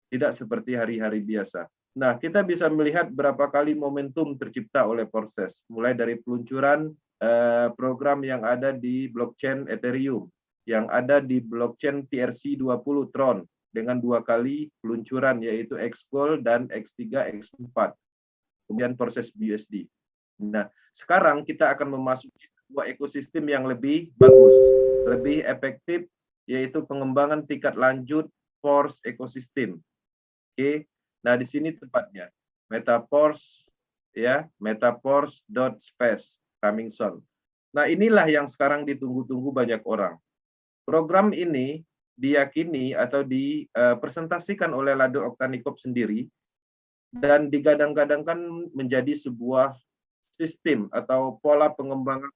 tidak seperti hari-hari biasa. Nah, kita bisa melihat berapa kali momentum tercipta oleh Porses, mulai dari peluncuran program yang ada di blockchain Ethereum, yang ada di blockchain TRC20 Tron, dengan 2 kali peluncuran, yaitu Xgold dan X3, X4, kemudian proses BUSD. Nah, sekarang kita akan memasuki sebuah ekosistem yang lebih bagus, lebih efektif, yaitu pengembangan tingkat lanjut Force ekosistem. Oke, nah di sini tempatnya Metaforce, ya, metaforce.space coming soon. Nah, inilah yang sekarang ditunggu-tunggu banyak orang. Program ini diyakini atau dipresentasikan oleh Lado Oktanikop sendiri dan digadang-gadangkan menjadi sebuah sistem atau pola pengembangan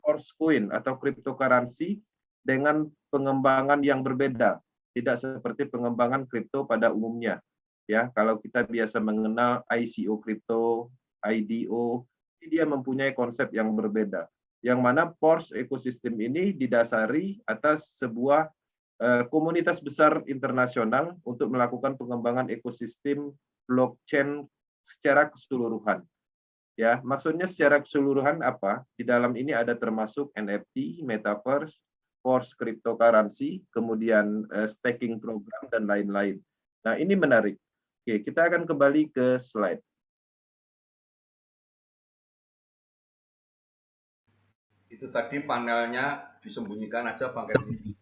Force Coin atau cryptocurrency dengan pengembangan yang berbeda, tidak seperti pengembangan kripto pada umumnya. Ya, kalau kita biasa mengenal ICO kripto, IDO, dia mempunyai konsep yang berbeda. Yang mana Force ekosistem ini didasari atas sebuah komunitas besar internasional untuk melakukan pengembangan ekosistem blockchain secara keseluruhan. Ya, maksudnya secara keseluruhan apa? Di dalam ini ada termasuk NFT, Metaverse, Force cryptocurrency, kemudian staking program dan lain-lain. Nah, ini menarik. Oke, kita akan kembali ke slide. Itu tadi panelnya disembunyikan aja pakai sini.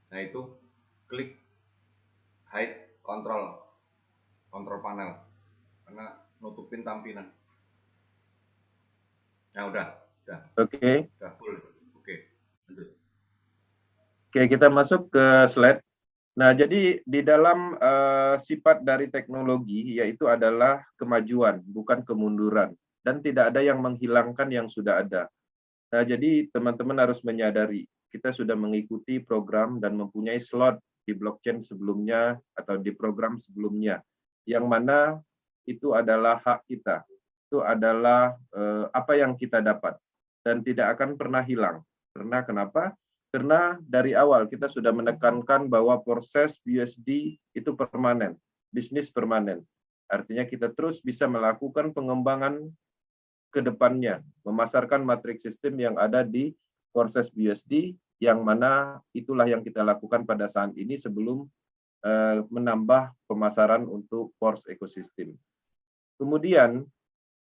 Nah, itu klik hide control panel karena nutupin tampilan. Nah, udah. Oke. Udah full. Oke, lanjut. Oke, kita masuk ke slide. Nah, jadi di dalam sifat dari teknologi yaitu adalah kemajuan, bukan kemunduran. Dan tidak ada yang menghilangkan yang sudah ada. Nah, jadi teman-teman harus menyadari, kita sudah mengikuti program dan mempunyai slot di blockchain sebelumnya atau di program sebelumnya. Yang mana itu adalah hak kita. Itu adalah apa yang kita dapat. Dan tidak akan pernah hilang. Karena kenapa? Karena dari awal kita sudah menekankan bahwa proses BUSD itu permanen, bisnis permanen. Artinya kita terus bisa melakukan pengembangan ke depannya, memasarkan matriks sistem yang ada di proses BUSD, yang mana itulah yang kita lakukan pada saat ini sebelum menambah pemasaran untuk Force ekosistem. Kemudian,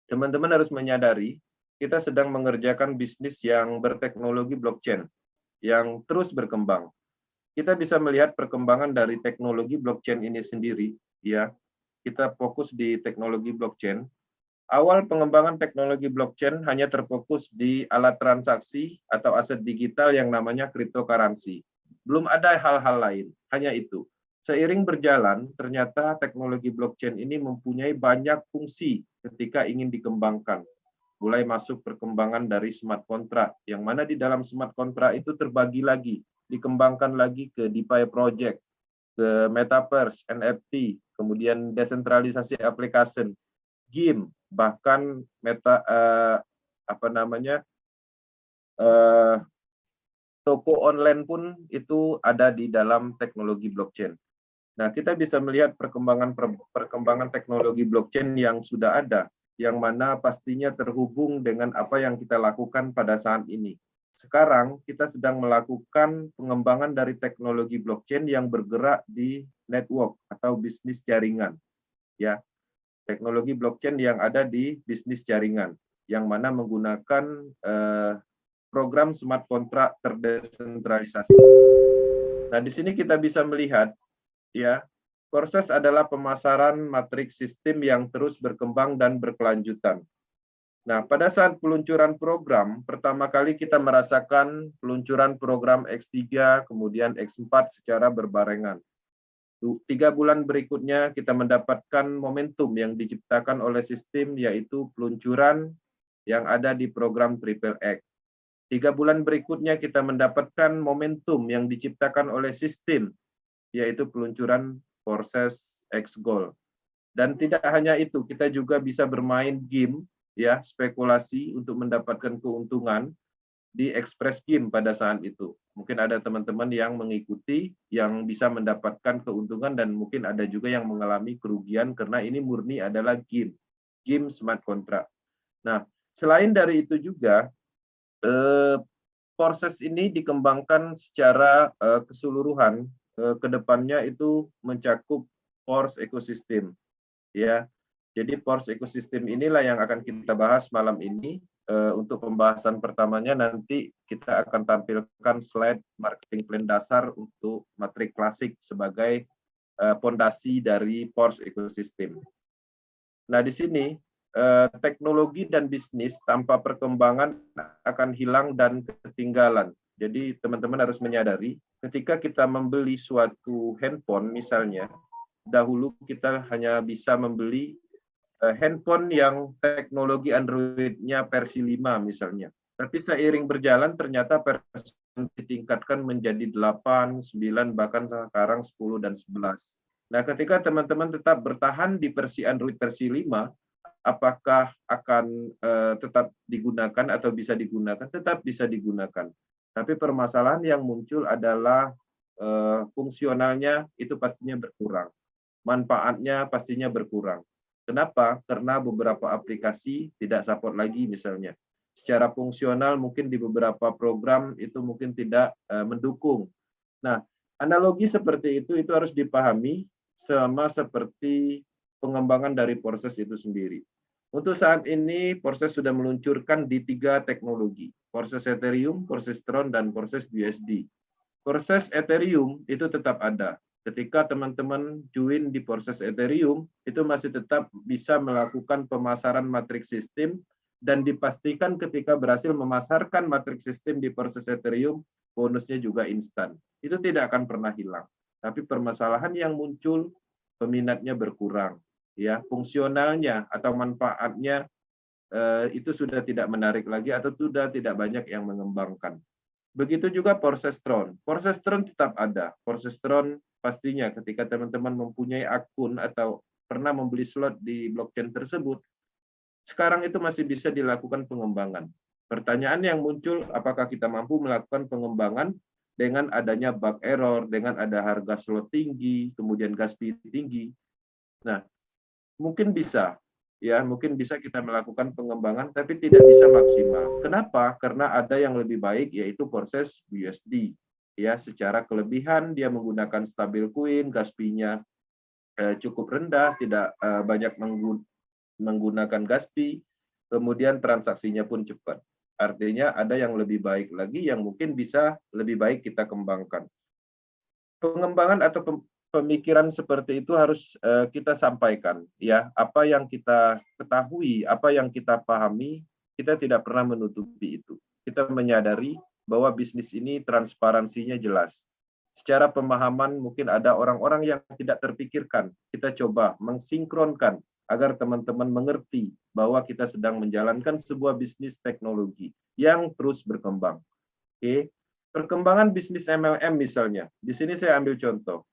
teman-teman harus menyadari, kita sedang mengerjakan bisnis yang berteknologi blockchain, yang terus berkembang. Kita bisa melihat perkembangan dari teknologi blockchain ini sendiri, ya. Kita fokus di teknologi blockchain. Awal pengembangan teknologi blockchain hanya terfokus di alat transaksi atau aset digital yang namanya cryptocurrency. Belum ada hal-hal lain, hanya itu. Seiring berjalan, ternyata teknologi blockchain ini mempunyai banyak fungsi ketika ingin dikembangkan. Mulai masuk perkembangan dari smart contract, yang mana di dalam smart contract itu terbagi lagi, dikembangkan lagi ke DeFi project, ke Metaverse, NFT, kemudian desentralisasi application, game, bahkan toko online pun itu ada di dalam teknologi blockchain. Nah, kita bisa melihat perkembangan teknologi blockchain yang sudah ada, yang mana pastinya terhubung dengan apa yang kita lakukan pada saat ini. Sekarang kita sedang melakukan pengembangan dari teknologi blockchain yang bergerak di network atau bisnis jaringan. Ya, teknologi blockchain yang ada di bisnis jaringan, yang mana menggunakan program smart contract terdesentralisasi. Nah, di sini kita bisa melihat, ya, proses adalah pemasaran matriks sistem yang terus berkembang dan berkelanjutan. Nah, pada saat peluncuran program, pertama kali kita merasakan peluncuran program X3, kemudian X4 secara berbarengan. 3 bulan berikutnya kita mendapatkan momentum yang diciptakan oleh sistem, yaitu peluncuran yang ada di program Triple X. 3 bulan berikutnya kita mendapatkan momentum yang diciptakan oleh sistem, yaitu peluncuran proses Xgold. Dan tidak hanya itu, kita juga bisa bermain game, ya, spekulasi untuk mendapatkan keuntungan di Express Game pada saat itu. Mungkin ada teman-teman yang mengikuti, yang bisa mendapatkan keuntungan, dan mungkin ada juga yang mengalami kerugian karena ini murni adalah game smart contract. Nah, selain dari itu juga, proses ini dikembangkan secara keseluruhan, ke depannya itu mencakup Force Ecosystem. Ya, jadi Force Ecosystem inilah yang akan kita bahas malam ini. Untuk pembahasan pertamanya nanti kita akan tampilkan slide marketing plan dasar untuk matrik klasik sebagai pondasi dari Force Ecosystem. Nah, di sini teknologi dan bisnis tanpa perkembangan akan hilang dan ketinggalan. Jadi teman-teman harus menyadari ketika kita membeli suatu handphone misalnya, dahulu kita hanya bisa membeli handphone yang teknologi Android-nya versi 5 misalnya. Tapi seiring berjalan ternyata versi ditingkatkan menjadi 8, 9, bahkan sekarang 10 dan 11. Nah, ketika teman-teman tetap bertahan di versi Android versi 5, apakah akan tetap digunakan atau bisa digunakan? Tetap bisa digunakan. Tapi permasalahan yang muncul adalah fungsionalnya itu pastinya berkurang. Manfaatnya pastinya berkurang. Kenapa? Karena beberapa aplikasi tidak support lagi misalnya. Secara fungsional mungkin di beberapa program itu mungkin tidak mendukung. Nah, analogi seperti itu harus dipahami sama seperti pengembangan dari proses itu sendiri. Untuk saat ini, proses sudah meluncurkan di 3 teknologi, proses Ethereum, proses Tron, dan proses BUSD. Proses Ethereum itu tetap ada. Ketika teman-teman join di proses Ethereum, itu masih tetap bisa melakukan pemasaran matriks sistem, dan dipastikan ketika berhasil memasarkan matriks sistem di proses Ethereum, bonusnya juga instan. Itu tidak akan pernah hilang. Tapi permasalahan yang muncul, peminatnya berkurang. Ya, fungsionalnya atau manfaatnya itu sudah tidak menarik lagi atau sudah tidak banyak yang mengembangkan. Begitu juga proses Tron. Proses Tron tetap ada. Proses Tron pastinya ketika teman-teman mempunyai akun atau pernah membeli slot di blockchain tersebut, sekarang itu masih bisa dilakukan pengembangan. Pertanyaan yang muncul, apakah kita mampu melakukan pengembangan dengan adanya bug error, dengan ada harga slot tinggi, kemudian gas fee tinggi. Nah, mungkin bisa, ya mungkin bisa kita melakukan pengembangan, tapi tidak bisa maksimal. Kenapa? Karena ada yang lebih baik, yaitu proses BUSD. Ya, secara kelebihan dia menggunakan stabil coin, gas fee-nya cukup rendah, tidak banyak menggunakan gas fee, kemudian transaksinya pun cepat. Artinya ada yang lebih baik lagi yang mungkin bisa lebih baik kita kembangkan. Pengembangan atau pemikiran seperti itu harus kita sampaikan, ya. Apa yang kita ketahui, apa yang kita pahami, kita tidak pernah menutupi itu. Kita menyadari bahwa bisnis ini transparansinya jelas. Secara pemahaman mungkin ada orang-orang yang tidak terpikirkan. Kita coba mensinkronkan agar teman-teman mengerti bahwa kita sedang menjalankan sebuah bisnis teknologi yang terus berkembang. Oke. Perkembangan bisnis MLM misalnya. Di sini saya ambil contoh.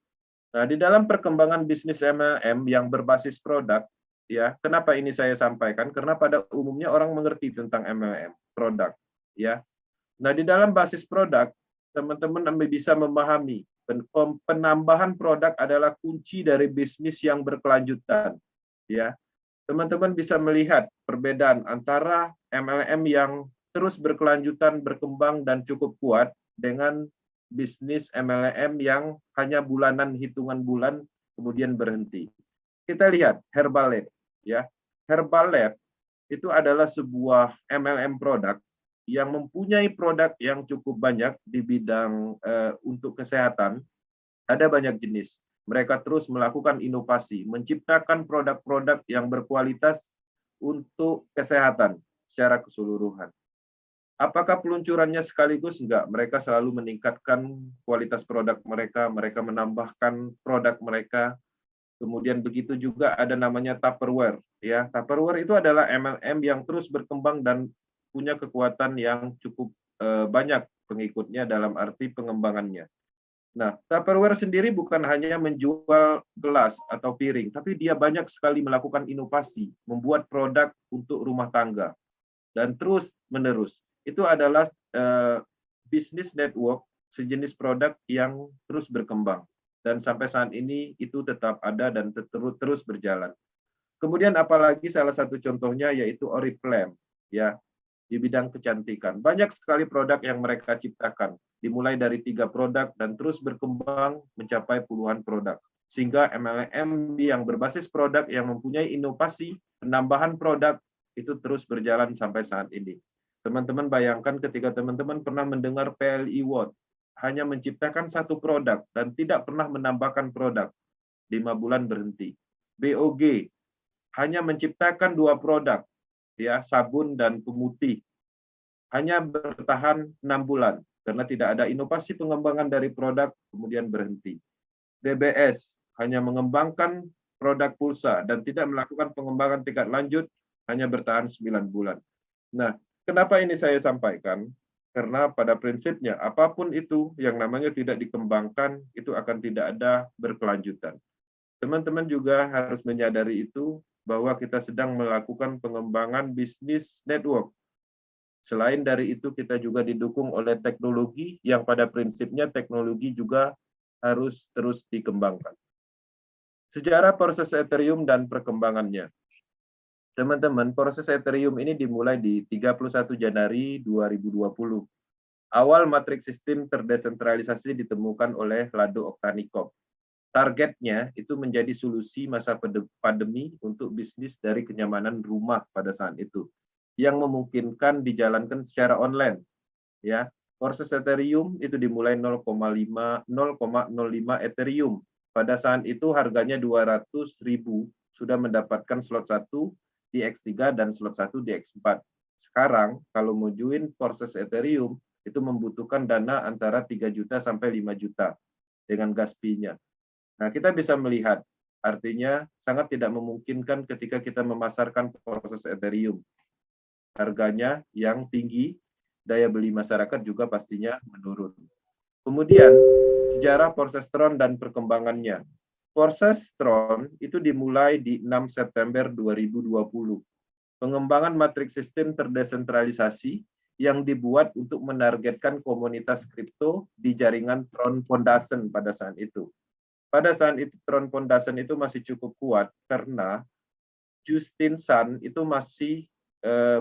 Nah, di dalam perkembangan bisnis MLM yang berbasis produk, ya, kenapa ini saya sampaikan? Karena pada umumnya orang mengerti tentang MLM, produk, ya. Nah, di dalam basis produk, teman-teman bisa memahami penambahan produk adalah kunci dari bisnis yang berkelanjutan, ya. Teman-teman bisa melihat perbedaan antara MLM yang terus berkelanjutan, berkembang, dan cukup kuat dengan bisnis MLM yang hanya bulanan, hitungan bulan, kemudian berhenti. Kita lihat Herbalife, ya. Herbalife itu adalah sebuah MLM produk yang mempunyai produk yang cukup banyak di bidang untuk kesehatan. Ada banyak jenis. Mereka terus melakukan inovasi, menciptakan produk-produk yang berkualitas untuk kesehatan secara keseluruhan. Apakah peluncurannya sekaligus? Enggak. Mereka selalu meningkatkan kualitas produk mereka, mereka menambahkan produk mereka. Kemudian begitu juga ada namanya Tupperware. Ya, Tupperware itu adalah MLM yang terus berkembang dan punya kekuatan yang cukup banyak pengikutnya dalam arti pengembangannya. Nah, Tupperware sendiri bukan hanya menjual gelas atau piring, tapi dia banyak sekali melakukan inovasi, membuat produk untuk rumah tangga, dan terus menerus. Itu adalah bisnis network, sejenis produk yang terus berkembang. Dan sampai saat ini itu tetap ada dan terus berjalan. Kemudian apalagi salah satu contohnya yaitu Oriflame, ya, di bidang kecantikan. Banyak sekali produk yang mereka ciptakan, dimulai dari 3 produk dan terus berkembang mencapai puluhan produk. Sehingga MLM yang berbasis produk yang mempunyai inovasi, penambahan produk itu terus berjalan sampai saat ini. Teman-teman bayangkan ketika teman-teman pernah mendengar PLI Watt, hanya menciptakan 1 produk dan tidak pernah menambahkan produk, 5 bulan berhenti. BOG hanya menciptakan 2 produk, ya, sabun dan pemutih, hanya bertahan 6 bulan karena tidak ada inovasi pengembangan dari produk, kemudian berhenti. DBS hanya mengembangkan produk pulsa dan tidak melakukan pengembangan tingkat lanjut, hanya bertahan 9 bulan. Nah, kenapa ini saya sampaikan? Karena pada prinsipnya apapun itu yang namanya tidak dikembangkan, itu akan tidak ada berkelanjutan. Teman-teman juga harus menyadari itu bahwa kita sedang melakukan pengembangan bisnis network. Selain dari itu, kita juga didukung oleh teknologi yang pada prinsipnya teknologi juga harus terus dikembangkan. Sejarah proses Ethereum dan perkembangannya. Teman-teman, proses Ethereum ini dimulai di 31 Januari 2020. Awal matriks sistem terdesentralisasi ditemukan oleh Lado Oktanikov. Targetnya itu menjadi solusi masa pandemi untuk bisnis dari kenyamanan rumah pada saat itu, yang memungkinkan dijalankan secara online. Ya, proses Ethereum itu dimulai 0,05 Ethereum. Pada saat itu harganya 200.000, sudah mendapatkan slot 1 di X3 dan slot 1 di X4. Sekarang kalau mau join proses Ethereum itu membutuhkan dana antara 3 juta sampai 5 juta dengan gas fee-nya. Nah, kita bisa melihat artinya sangat tidak memungkinkan ketika kita memasarkan proses Ethereum. Harganya yang tinggi, daya beli masyarakat juga pastinya menurun. Kemudian sejarah proses Tron dan perkembangannya. Proses Tron itu dimulai di 6 September 2020. Pengembangan matriks sistem terdesentralisasi yang dibuat untuk menargetkan komunitas kripto di jaringan Tron Foundation pada saat itu. Pada saat itu Tron Foundation itu masih cukup kuat karena Justin Sun itu masih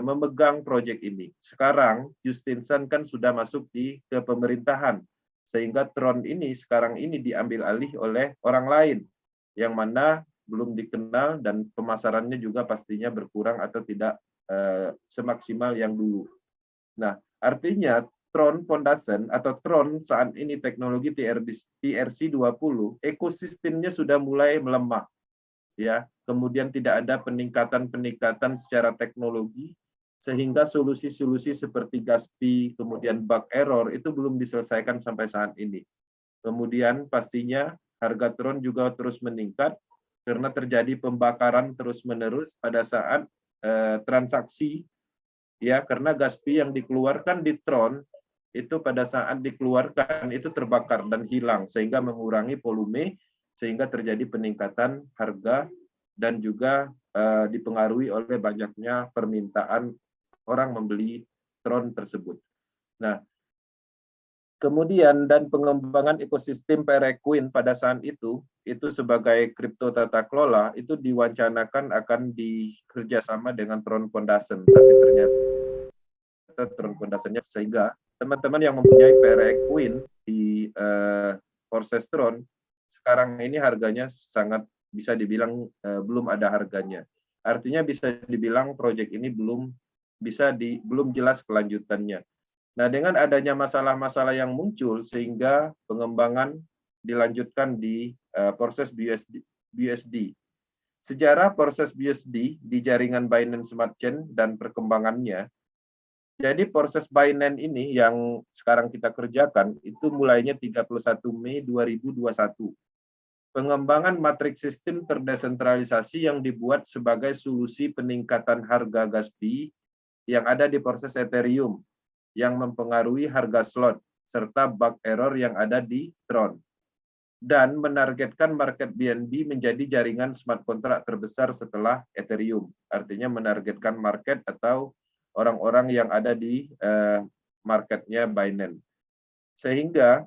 memegang proyek ini. Sekarang Justin Sun kan sudah masuk ke pemerintahan, sehingga Tron ini sekarang ini diambil alih oleh orang lain yang mana belum dikenal dan pemasarannya juga pastinya berkurang atau tidak semaksimal yang dulu. Nah, artinya Tron Foundation atau Tron saat ini teknologi TRC20 ekosistemnya sudah mulai melemah. Ya, kemudian tidak ada peningkatan secara teknologi sehingga solusi-solusi seperti gas fee, kemudian bug error itu belum diselesaikan sampai saat ini. Kemudian pastinya harga Tron juga terus meningkat karena terjadi pembakaran terus-menerus pada saat transaksi, ya, karena gas fee yang dikeluarkan di Tron itu pada saat dikeluarkan itu terbakar dan hilang sehingga mengurangi volume sehingga terjadi peningkatan harga dan juga dipengaruhi oleh banyaknya permintaan orang membeli Tron tersebut. Nah, kemudian dan pengembangan ekosistem Perecoin pada saat itu sebagai kripto tata kelola itu diwacanakan akan dikerjasama dengan Tron Foundation, tapi ternyata Tron Foundation-nya sehingga teman-teman yang mempunyai Perecoin di proses Tron sekarang ini harganya sangat bisa dibilang belum ada harganya. Artinya bisa dibilang proyek ini belum jelas kelanjutannya. Nah, dengan adanya masalah-masalah yang muncul sehingga pengembangan dilanjutkan di proses BUSD. Sejarah proses BUSD di jaringan Binance Smart Chain dan perkembangannya. Jadi proses Binance ini yang sekarang kita kerjakan itu mulainya 31 Mei 2021. Pengembangan matriks sistem terdesentralisasi yang dibuat sebagai solusi peningkatan harga gas fee yang ada di proses Ethereum yang mempengaruhi harga slot serta bug error yang ada di Tron dan menargetkan market BNB menjadi jaringan smart contract terbesar setelah Ethereum. Artinya menargetkan market atau orang-orang yang ada di marketnya Binance. Sehingga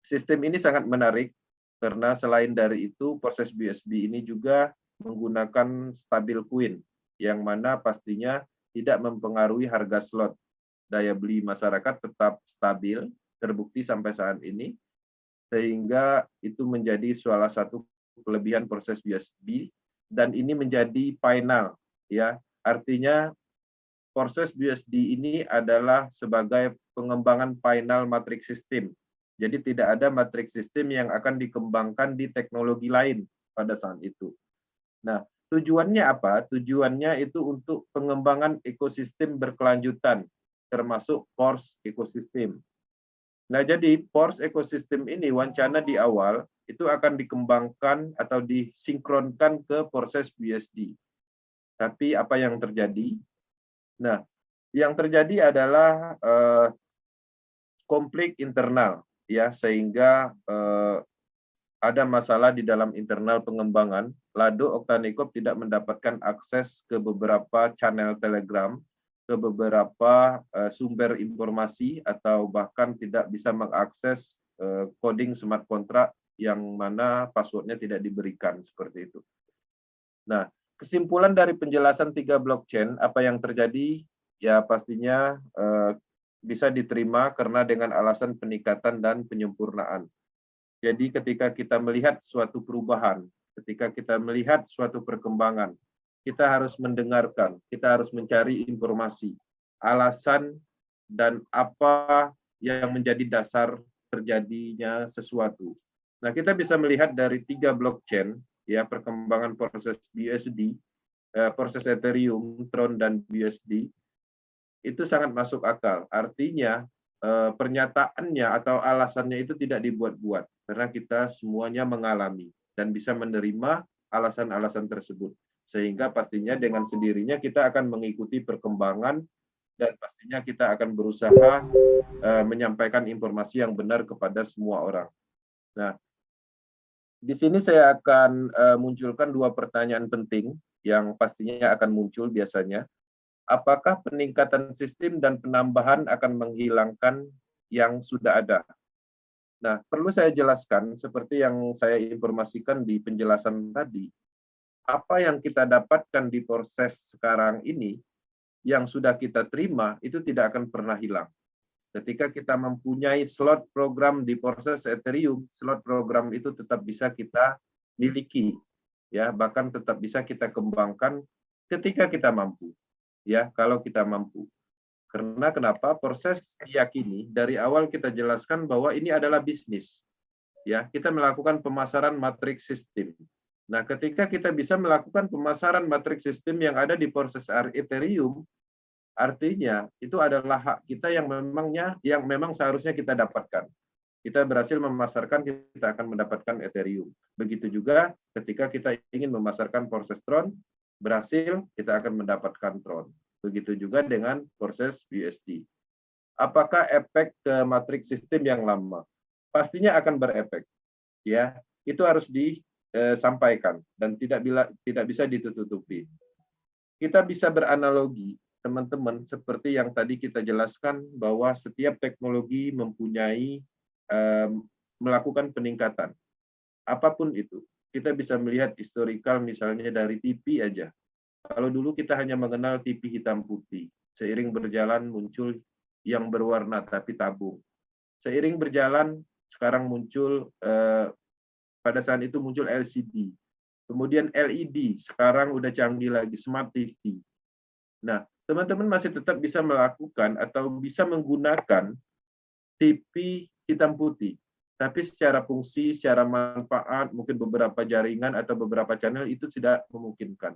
sistem ini sangat menarik karena selain dari itu proses BSB ini juga menggunakan stabil coin yang mana pastinya tidak mempengaruhi harga slot. Daya beli masyarakat tetap stabil, terbukti sampai saat ini, sehingga itu menjadi salah satu kelebihan proses BSB dan ini menjadi final ya. Artinya proses BSD ini adalah sebagai pengembangan final matrix system. Jadi tidak ada matrix system yang akan dikembangkan di teknologi lain pada saat itu. Nah, tujuannya apa? Tujuannya itu untuk pengembangan ekosistem berkelanjutan, termasuk Pors ekosistem. Nah, jadi Pors ekosistem ini wacana di awal itu akan dikembangkan atau disinkronkan ke proses BSD. Tapi apa yang terjadi? Nah, yang terjadi adalah konflik internal, ya, sehingga ada masalah di dalam internal pengembangan. Lado Oktanikop tidak mendapatkan akses ke beberapa channel Telegram, ke beberapa sumber informasi, atau bahkan tidak bisa mengakses coding smart contract yang mana passwordnya tidak diberikan, seperti itu. Nah, kesimpulan dari penjelasan 3 blockchain, apa yang terjadi, ya pastinya bisa diterima karena dengan alasan peningkatan dan penyempurnaan. Jadi ketika kita melihat suatu perubahan, ketika kita melihat suatu perkembangan, kita harus mendengarkan, kita harus mencari informasi, alasan, dan apa yang menjadi dasar terjadinya sesuatu. Nah, kita bisa melihat dari 3 blockchain, ya, perkembangan proses BSD, proses Ethereum, Tron, dan BSD, itu sangat masuk akal. Artinya, pernyataannya atau alasannya itu tidak dibuat-buat, karena kita semuanya mengalami dan bisa menerima alasan-alasan tersebut. Sehingga pastinya dengan sendirinya kita akan mengikuti perkembangan dan pastinya kita akan berusaha menyampaikan informasi yang benar kepada semua orang. Nah, di sini saya akan munculkan 2 pertanyaan penting yang pastinya akan muncul biasanya. Apakah peningkatan sistem dan penambahan akan menghilangkan yang sudah ada? Nah, perlu saya jelaskan, seperti yang saya informasikan di penjelasan tadi, apa yang kita dapatkan di proses sekarang ini, yang sudah kita terima, itu tidak akan pernah hilang. Ketika kita mempunyai slot program di proses Ethereum, slot program itu tetap bisa kita miliki, ya, bahkan tetap bisa kita kembangkan ketika kita mampu. Ya, kalau kita mampu. Karena kenapa? Proses diyakini dari awal kita jelaskan bahwa ini adalah bisnis. Ya, kita melakukan pemasaran matrix system. Nah, ketika kita bisa melakukan pemasaran matrix system yang ada di proses Ethereum, artinya itu adalah hak kita yang memang seharusnya kita dapatkan. Kita berhasil memasarkan, kita akan mendapatkan Ethereum. Begitu juga ketika kita ingin memasarkan proses Tron, berhasil, kita akan mendapatkan Tron. Begitu juga dengan proses BSD. Apakah efek ke matrix sistem yang lama? Pastinya akan berefek. Ya, itu harus disampaikan dan tidak bisa ditutupi. Kita bisa beranalogi, teman-teman, seperti yang tadi kita jelaskan bahwa setiap teknologi mempunyai melakukan peningkatan. Apapun itu. Kita bisa melihat historikal misalnya dari TV aja. Kalau dulu kita hanya mengenal TV hitam putih, seiring berjalan muncul yang berwarna tapi tabung. Seiring berjalan sekarang muncul pada saat itu muncul LCD. Kemudian LED, sekarang udah canggih lagi Smart TV. Nah, teman-teman masih tetap bisa melakukan atau bisa menggunakan TV hitam putih. Tapi secara fungsi, secara manfaat, mungkin beberapa jaringan atau beberapa channel itu tidak memungkinkan.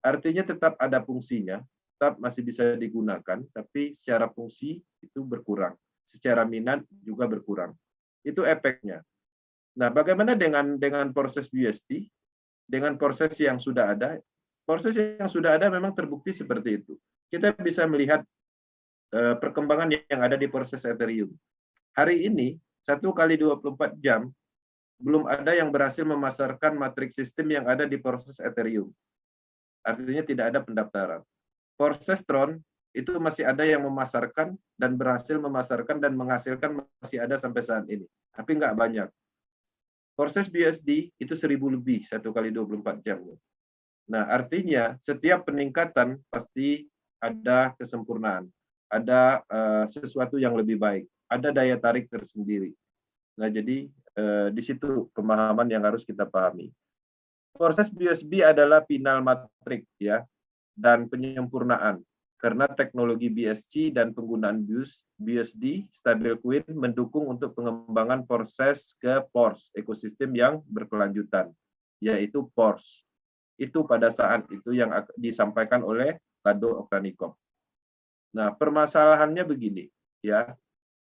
Artinya tetap ada fungsinya, tetap masih bisa digunakan, tapi secara fungsi itu berkurang. Secara minat juga berkurang. Itu efeknya. Nah, bagaimana dengan proses BSD? Dengan proses yang sudah ada? Proses yang sudah ada memang terbukti seperti itu. Kita bisa melihat perkembangan yang ada di proses Ethereum. Hari ini, 1 kali 24 jam, belum ada yang berhasil memasarkan matrix sistem yang ada di proses Ethereum. Artinya tidak ada pendaftaran. Proses Tron itu masih ada yang memasarkan dan berhasil memasarkan dan menghasilkan masih ada sampai saat ini. Tapi nggak banyak. Proses BSD itu 1000 lebih 1 kali 24 jam. Nah, artinya setiap peningkatan pasti ada kesempurnaan, ada sesuatu yang lebih baik, ada daya tarik tersendiri. Nah, jadi di situ pemahaman yang harus kita pahami. Proses BSD adalah final matrik ya dan penyempurnaan. Karena teknologi BSC dan penggunaan BSD, Stable Queen mendukung untuk pengembangan proses ke PORS, ekosistem yang berkelanjutan, yaitu PORS. Itu pada saat itu yang disampaikan oleh Lado Oktanikov. Nah, permasalahannya begini, ya.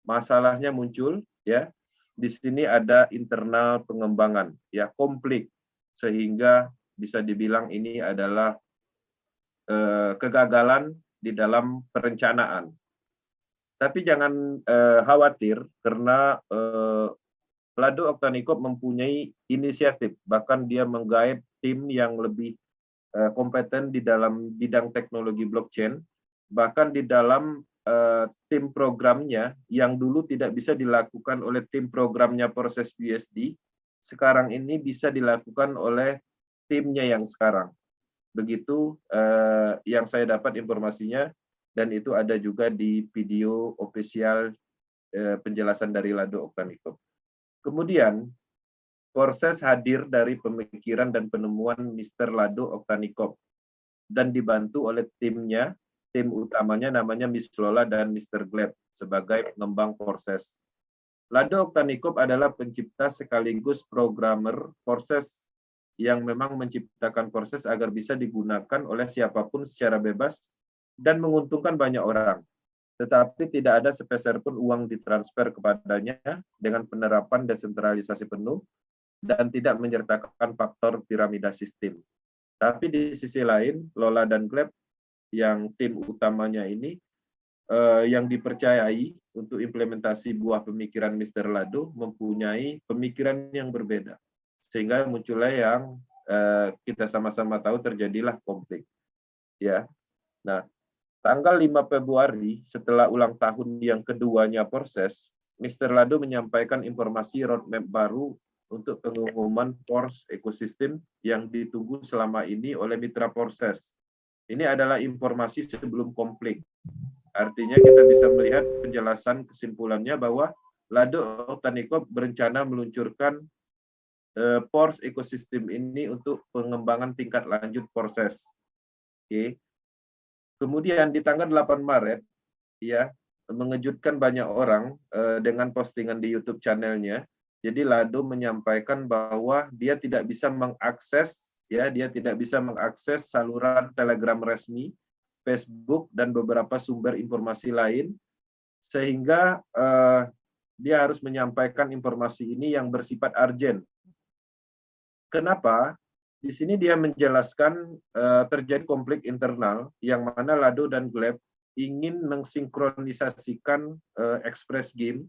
Masalahnya muncul, ya. Di sini ada internal pengembangan, ya, konflik, sehingga bisa dibilang ini adalah kegagalan di dalam perencanaan. Tapi jangan khawatir karena Lado Oktanikov mempunyai inisiatif, bahkan dia menggait tim yang lebih kompeten di dalam bidang teknologi blockchain, bahkan di dalam tim programnya yang dulu tidak bisa dilakukan oleh tim programnya proses BSD, sekarang ini bisa dilakukan oleh timnya yang sekarang. Begitu yang saya dapat informasinya, dan itu ada juga di video official penjelasan dari Lado Oktanikov. Kemudian, proses hadir dari pemikiran dan penemuan Mr. Lado Oktanikov dan dibantu oleh timnya, tim utamanya namanya Miss Lola dan Mr. Gleb sebagai pengembang proses. Lado Oktanikov adalah pencipta sekaligus programmer proses yang memang menciptakan proses agar bisa digunakan oleh siapapun secara bebas dan menguntungkan banyak orang. Tetapi tidak ada sepeser pun uang ditransfer kepadanya dengan penerapan desentralisasi penuh dan tidak menyertakan faktor piramida sistem. Tapi di sisi lain, Lola dan Gleb yang tim utamanya ini yang dipercayai untuk implementasi buah pemikiran Mr. Lado mempunyai pemikiran yang berbeda. Sehingga muncullah yang kita sama-sama tahu terjadilah konflik. Ya. Nah, tanggal 5 Februari setelah ulang tahun yang keduanya proses, Mr. Lado menyampaikan informasi roadmap baru untuk pengumuman PORS ekosistem yang ditunggu selama ini oleh mitra proses. Ini adalah informasi sebelum konflik. Artinya kita bisa melihat penjelasan kesimpulannya bahwa Lado Oktanikov berencana meluncurkan PORS ekosistem ini untuk pengembangan tingkat lanjut proses. Oke. Kemudian di tanggal 8 Maret, ya, mengejutkan banyak orang dengan postingan di YouTube channelnya. Jadi Lado menyampaikan bahwa dia tidak bisa mengakses, ya, dia tidak bisa mengakses saluran Telegram resmi, Facebook dan beberapa sumber informasi lain, sehingga dia harus menyampaikan informasi ini yang bersifat urgent. Kenapa? Di sini dia menjelaskan terjadi konflik internal yang mana Lado dan Gleb ingin mensinkronisasikan Express Game,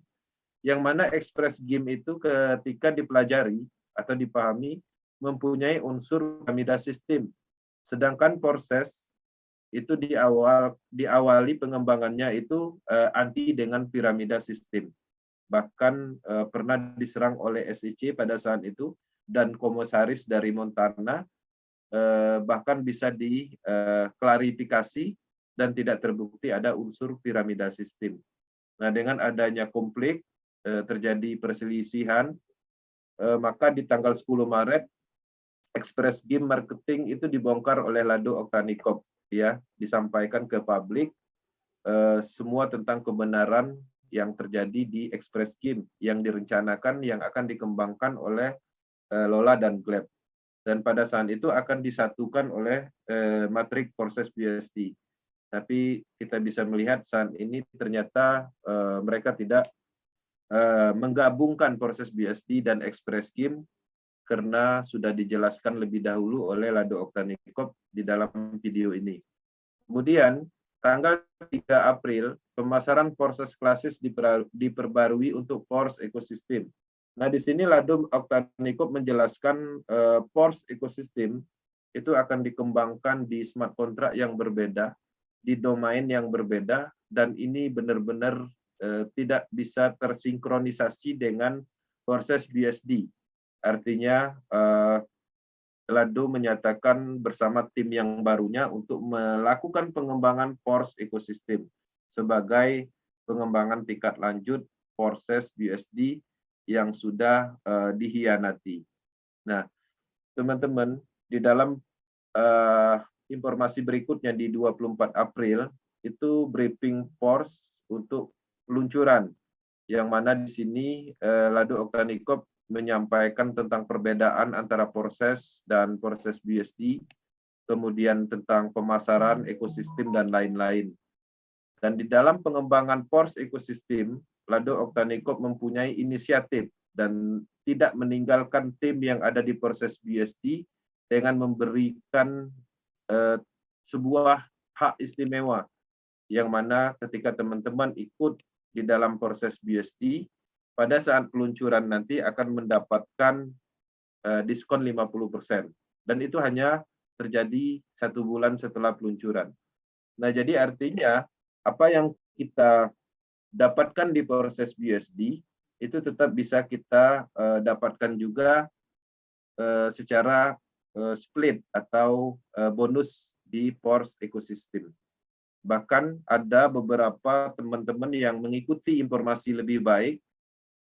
yang mana Express Game itu ketika dipelajari atau dipahami mempunyai unsur piramida sistem, sedangkan proses itu diawali pengembangannya itu anti dengan piramida sistem. Bahkan pernah diserang oleh SEC pada saat itu, dan komisaris dari Montana bahkan bisa diklarifikasi dan tidak terbukti ada unsur piramida sistem. Nah, dengan adanya konflik terjadi perselisihan, maka di tanggal 10 Maret Express Game Marketing itu dibongkar oleh Lado Oktanikov, ya, disampaikan ke publik semua tentang kebenaran yang terjadi di Express Game yang direncanakan yang akan dikembangkan oleh Lola dan Gleb, dan pada saat itu akan disatukan oleh matrik proses BSD. Tapi kita bisa melihat saat ini ternyata mereka tidak menggabungkan proses BSD dan Express Game karena sudah dijelaskan lebih dahulu oleh Lado Oktanikov di dalam video ini. Kemudian tanggal 3 April pemasaran proses klasis diperbarui untuk PORS ekosistem. Nah, di sini Lado Oktanikov menjelaskan PORS ekosistem itu akan dikembangkan di smart contract yang berbeda di domain yang berbeda, dan ini benar-benar tidak bisa tersinkronisasi dengan proses BSD. Artinya Lado menyatakan bersama tim yang barunya untuk melakukan pengembangan Pors ekosistem sebagai pengembangan tingkat lanjut proses BSD yang sudah dihianati. Nah, teman-teman, di dalam informasi berikutnya di 24 April itu briefing Pors untuk peluncuran, yang mana di sini Lado Oktanikop menyampaikan tentang perbedaan antara proses dan proses BSD, kemudian tentang pemasaran ekosistem dan lain-lain. Dan di dalam pengembangan Pors ekosistem, Lado Oktanikop mempunyai inisiatif dan tidak meninggalkan tim yang ada di proses BSD dengan memberikan sebuah hak istimewa, yang mana ketika teman-teman ikut di dalam proses BSD, pada saat peluncuran nanti akan mendapatkan diskon 50%. Dan itu hanya terjadi 1 bulan setelah peluncuran. Nah, jadi artinya apa yang kita dapatkan di proses BSD itu tetap bisa kita dapatkan juga secara split atau bonus di Pors ekosistem. Bahkan ada beberapa teman-teman yang mengikuti informasi lebih baik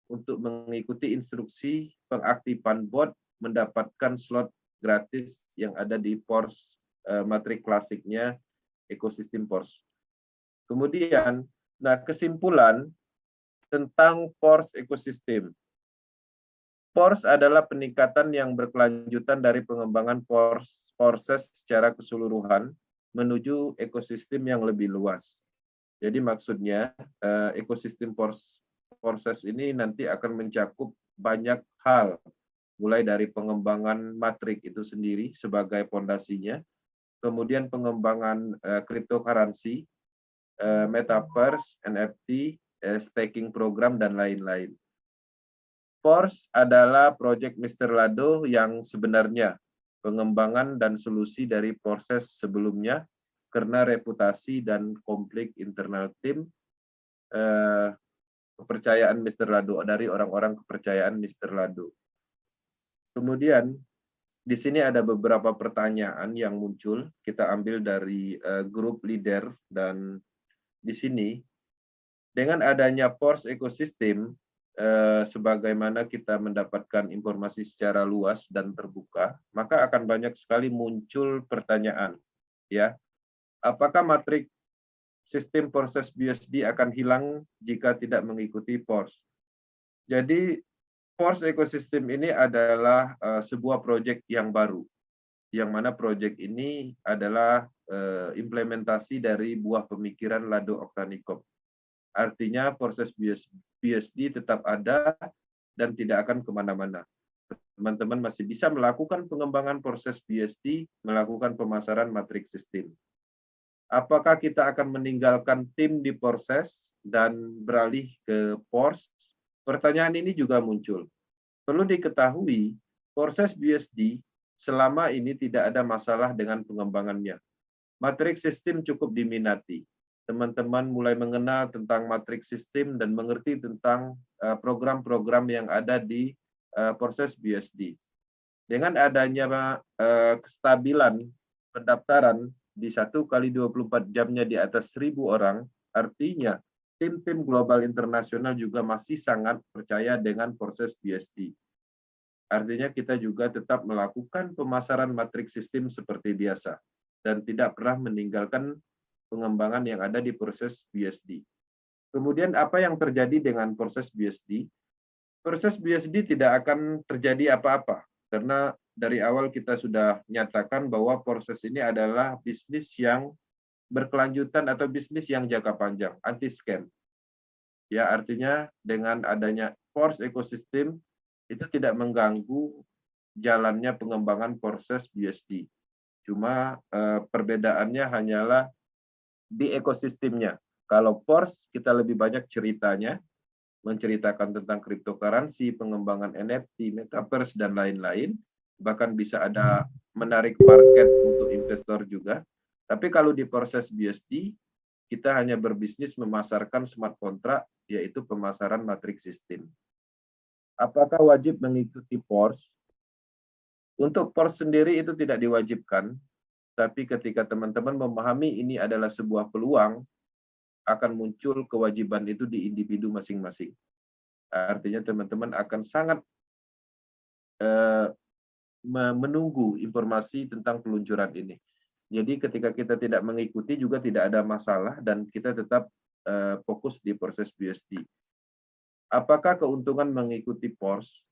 untuk mengikuti instruksi pengaktifan bot, mendapatkan slot gratis yang ada di Pors matrik klasiknya ekosistem Pors. Kemudian, nah kesimpulan tentang Pors ekosistem. Pors adalah peningkatan yang berkelanjutan dari pengembangan proses secara keseluruhan menuju ekosistem yang lebih luas. Jadi maksudnya ekosistem proses ini nanti akan mencakup banyak hal, mulai dari pengembangan matrik itu sendiri sebagai pondasinya, kemudian pengembangan cryptocurrency, metaverse, NFT, staking program, dan lain-lain. Pors adalah proyek Mr. Lado yang sebenarnya pengembangan dan solusi dari proses sebelumnya karena reputasi dan konflik internal tim, kepercayaan Mr. Lado, dari orang-orang kepercayaan Mr. Lado. Kemudian di sini ada beberapa pertanyaan yang muncul, kita ambil dari grup leader, dan di sini dengan adanya Pors ekosistem, sebagaimana kita mendapatkan informasi secara luas dan terbuka, maka akan banyak sekali muncul pertanyaan, ya, apakah matrik sistem proses BSD akan hilang jika tidak mengikuti Pors? Jadi Pors ekosistem ini adalah sebuah proyek yang baru, yang mana proyek ini adalah implementasi dari buah pemikiran Lado Oktanikop. Artinya proses BSD tetap ada dan tidak akan kemana-mana. Teman-teman masih bisa melakukan pengembangan proses BSD, melakukan pemasaran matrik sistem. Apakah kita akan meninggalkan tim di proses dan beralih ke Pors? Pertanyaan ini juga muncul. Perlu diketahui, proses BSD selama ini tidak ada masalah dengan pengembangannya. Matrik sistem cukup diminati. Teman-teman mulai mengenal tentang matrik sistem dan mengerti tentang program-program yang ada di proses BSD. Dengan adanya kestabilan pendaftaran di 1 kali 24 jamnya di atas 1.000 orang, artinya tim-tim global internasional juga masih sangat percaya dengan proses BSD. Artinya kita juga tetap melakukan pemasaran matrik sistem seperti biasa dan tidak pernah meninggalkan pengembangan yang ada di proses BSD. Kemudian apa yang terjadi dengan proses BSD? Proses BSD tidak akan terjadi apa-apa, karena dari awal kita sudah nyatakan bahwa proses ini adalah bisnis yang berkelanjutan atau bisnis yang jangka panjang, anti-scam. Ya, artinya dengan adanya Pors ekosistem itu tidak mengganggu jalannya pengembangan proses BSD. Cuma perbedaannya hanyalah di ekosistemnya. Kalau Pors kita lebih banyak ceritanya, menceritakan tentang cryptocurrency, pengembangan NFT, metaverse, dan lain-lain. Bahkan bisa ada menarik market untuk investor juga. Tapi kalau di proses BSD, kita hanya berbisnis memasarkan smart contract, yaitu pemasaran matriks sistem. Apakah wajib mengikuti PORS? Untuk PORS sendiri itu tidak diwajibkan, tapi ketika teman-teman memahami ini adalah sebuah peluang, akan muncul kewajiban itu di individu masing-masing. Artinya teman-teman akan sangat menunggu informasi tentang peluncuran ini. Jadi ketika kita tidak mengikuti juga tidak ada masalah dan kita tetap fokus di proses BSD. Apakah keuntungan mengikuti PORS?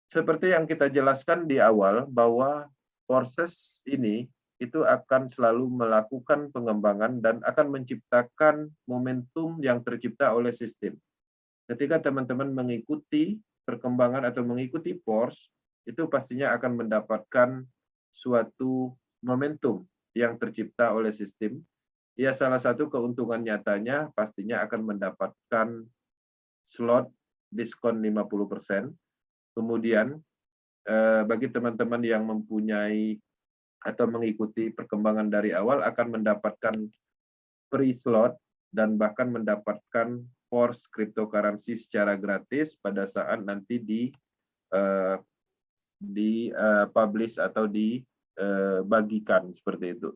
Seperti yang kita jelaskan di awal bahwa proses ini itu akan selalu melakukan pengembangan dan akan menciptakan momentum yang tercipta oleh sistem. Ketika teman-teman mengikuti perkembangan atau mengikuti PORS, itu pastinya akan mendapatkan suatu momentum yang tercipta oleh sistem. Ya, salah satu keuntungan nyatanya pastinya akan mendapatkan slot diskon 50%. Kemudian, bagi teman-teman yang mempunyai atau mengikuti perkembangan dari awal akan mendapatkan free slot dan bahkan mendapatkan PORS cryptocurrency secara gratis pada saat nanti di publish atau dibagikan seperti itu,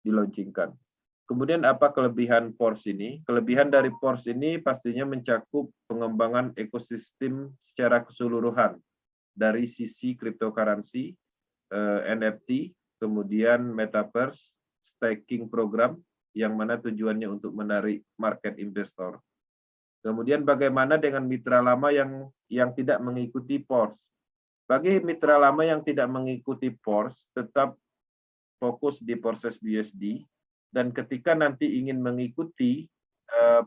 dilaunchingkan. Kemudian apa kelebihan PORS ini? Kelebihan dari PORS ini pastinya mencakup pengembangan ekosistem secara keseluruhan dari sisi cryptocurrency, NFT, kemudian metaverse, staking program yang mana tujuannya untuk menarik market investor. Kemudian bagaimana dengan mitra lama yang tidak mengikuti PORS? Bagi mitra lama yang tidak mengikuti PORS, tetap fokus di proses BSD, dan ketika nanti ingin mengikuti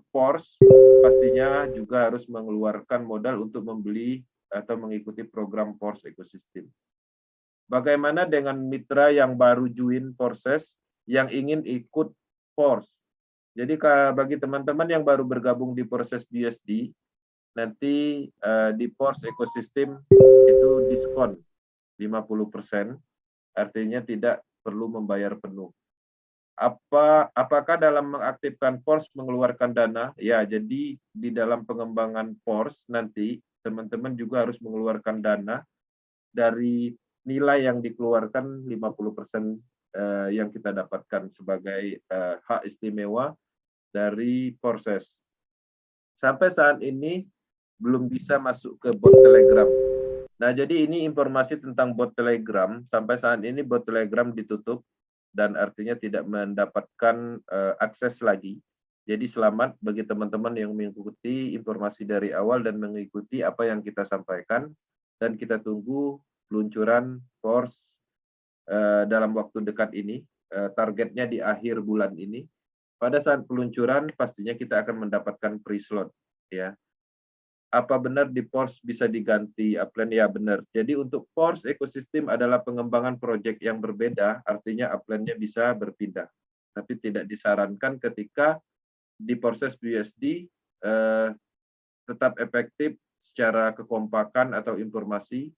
PORS, pastinya juga harus mengeluarkan modal untuk membeli atau mengikuti program PORS ekosistem. Bagaimana dengan mitra yang baru join proses, yang ingin ikut PORS? Jadi bagi teman-teman yang baru bergabung di proses BSD, nanti di PORS ekosistem itu diskon 50%, artinya tidak perlu membayar penuh. Apakah dalam mengaktifkan PORS mengeluarkan dana? Ya, jadi di dalam pengembangan PORS nanti teman-teman juga harus mengeluarkan dana dari nilai yang dikeluarkan 50% yang kita dapatkan sebagai hak istimewa dari proses. Sampai saat ini belum bisa masuk ke bot Telegram. Nah, jadi ini informasi tentang bot Telegram. Sampai saat ini bot Telegram ditutup dan artinya tidak mendapatkan akses lagi. Jadi selamat bagi teman-teman yang mengikuti informasi dari awal dan mengikuti apa yang kita sampaikan, dan kita tunggu peluncuran PORS dalam waktu dekat ini, targetnya di akhir bulan ini. Pada saat peluncuran pastinya kita akan mendapatkan free slot, ya. Apa benar di PORS bisa diganti upline? Ya, benar. Jadi untuk PORS ekosistem adalah pengembangan proyek yang berbeda, artinya upline-nya bisa berpindah. Tapi tidak disarankan ketika di proses BSD tetap efektif secara kekompakan atau informasi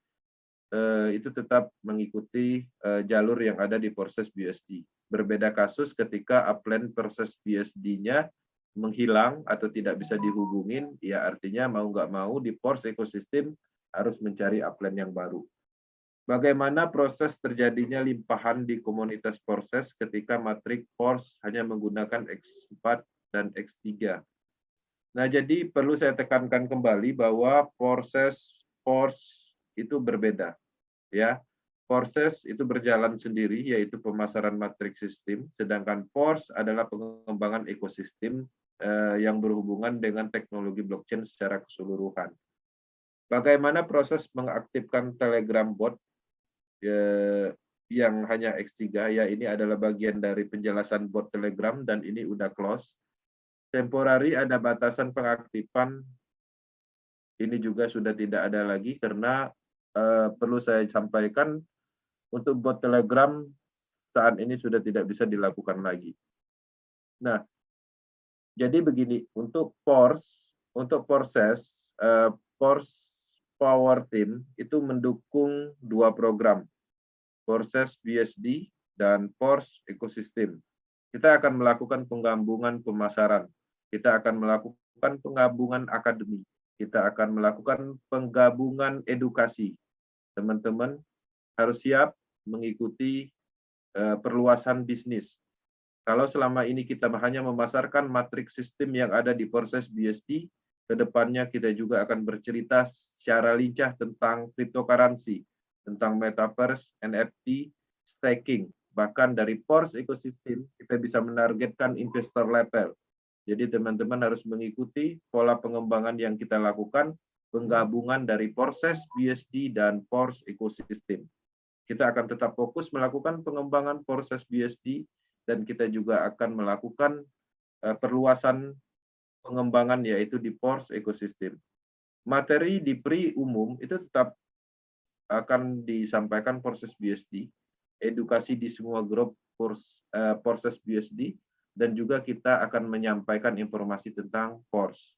itu tetap mengikuti jalur yang ada di proses BSD. Berbeda kasus ketika upline proses BSD-nya menghilang atau tidak bisa dihubungin, ya artinya mau nggak mau di PORS ekosistem harus mencari upline yang baru. Bagaimana proses terjadinya limpahan di komunitas proses ketika matrik PORS hanya menggunakan X4 dan X3? Nah, jadi perlu saya tekankan kembali bahwa proses PORS itu berbeda, ya. Proses itu berjalan sendiri, yaitu pemasaran matriks sistem, sedangkan PORS adalah pengembangan ekosistem yang berhubungan dengan teknologi blockchain secara keseluruhan. Bagaimana proses mengaktifkan Telegram bot yang hanya X3? Ya, ini adalah bagian dari penjelasan bot Telegram dan ini udah close. Temporari ada batasan pengaktifan, ini juga sudah tidak ada lagi karena perlu saya sampaikan untuk bot Telegram saat ini sudah tidak bisa dilakukan lagi. Nah, jadi begini, untuk PORS, untuk proses PORS Power Team itu mendukung dua program, proses BSD dan PORS ekosistem. Kita akan melakukan penggabungan pemasaran, kita akan melakukan penggabungan akademi, kita akan melakukan penggabungan edukasi. Teman-teman harus siap mengikuti perluasan bisnis. Kalau selama ini kita hanya memasarkan matriks sistem yang ada di proses BSD, kedepannya kita juga akan bercerita secara lincah tentang cryptocurrency, tentang metaverse, NFT, staking. Bahkan dari PORS ekosistem, kita bisa menargetkan investor level. Jadi teman-teman harus mengikuti pola pengembangan yang kita lakukan, penggabungan dari proses BSD dan PORS ekosistem. Kita akan tetap fokus melakukan pengembangan proses BSD dan kita juga akan melakukan perluasan pengembangan yaitu di PORS ekosistem. Materi di PRI umum itu tetap akan disampaikan proses BSD, edukasi di semua grup proses BSD, dan juga kita akan menyampaikan informasi tentang PORS.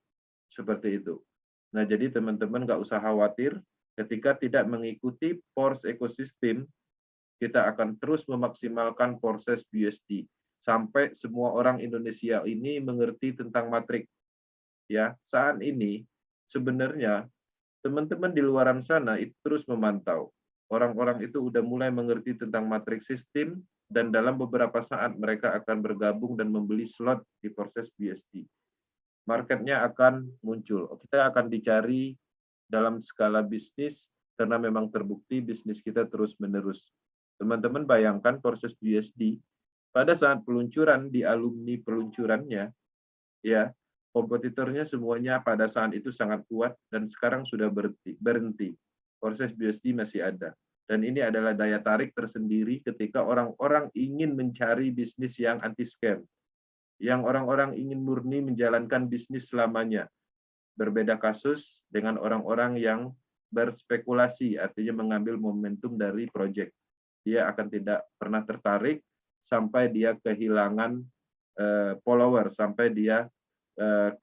Seperti itu. Nah, jadi teman-teman nggak usah khawatir, ketika tidak mengikuti PORS ekosistem, kita akan terus memaksimalkan proses BSD sampai semua orang Indonesia ini mengerti tentang matrik. Ya, saat ini sebenarnya teman-teman di luaran sana itu terus memantau. Orang-orang itu udah mulai mengerti tentang matrik sistem dan dalam beberapa saat mereka akan bergabung dan membeli slot di proses BSD. Marketnya akan muncul. Kita akan dicari dalam skala bisnis karena memang terbukti bisnis kita terus-menerus. Teman-teman bayangkan proses BSD pada saat peluncuran di alumni peluncurannya, ya kompetitornya semuanya pada saat itu sangat kuat dan sekarang sudah berhenti. Proses BSD masih ada. Dan ini adalah daya tarik tersendiri ketika orang-orang ingin mencari bisnis yang anti-scam. Yang orang-orang ingin murni menjalankan bisnis selamanya. Berbeda kasus dengan orang-orang yang berspekulasi, artinya mengambil momentum dari proyek. Dia akan tidak pernah tertarik sampai dia kehilangan follower, sampai dia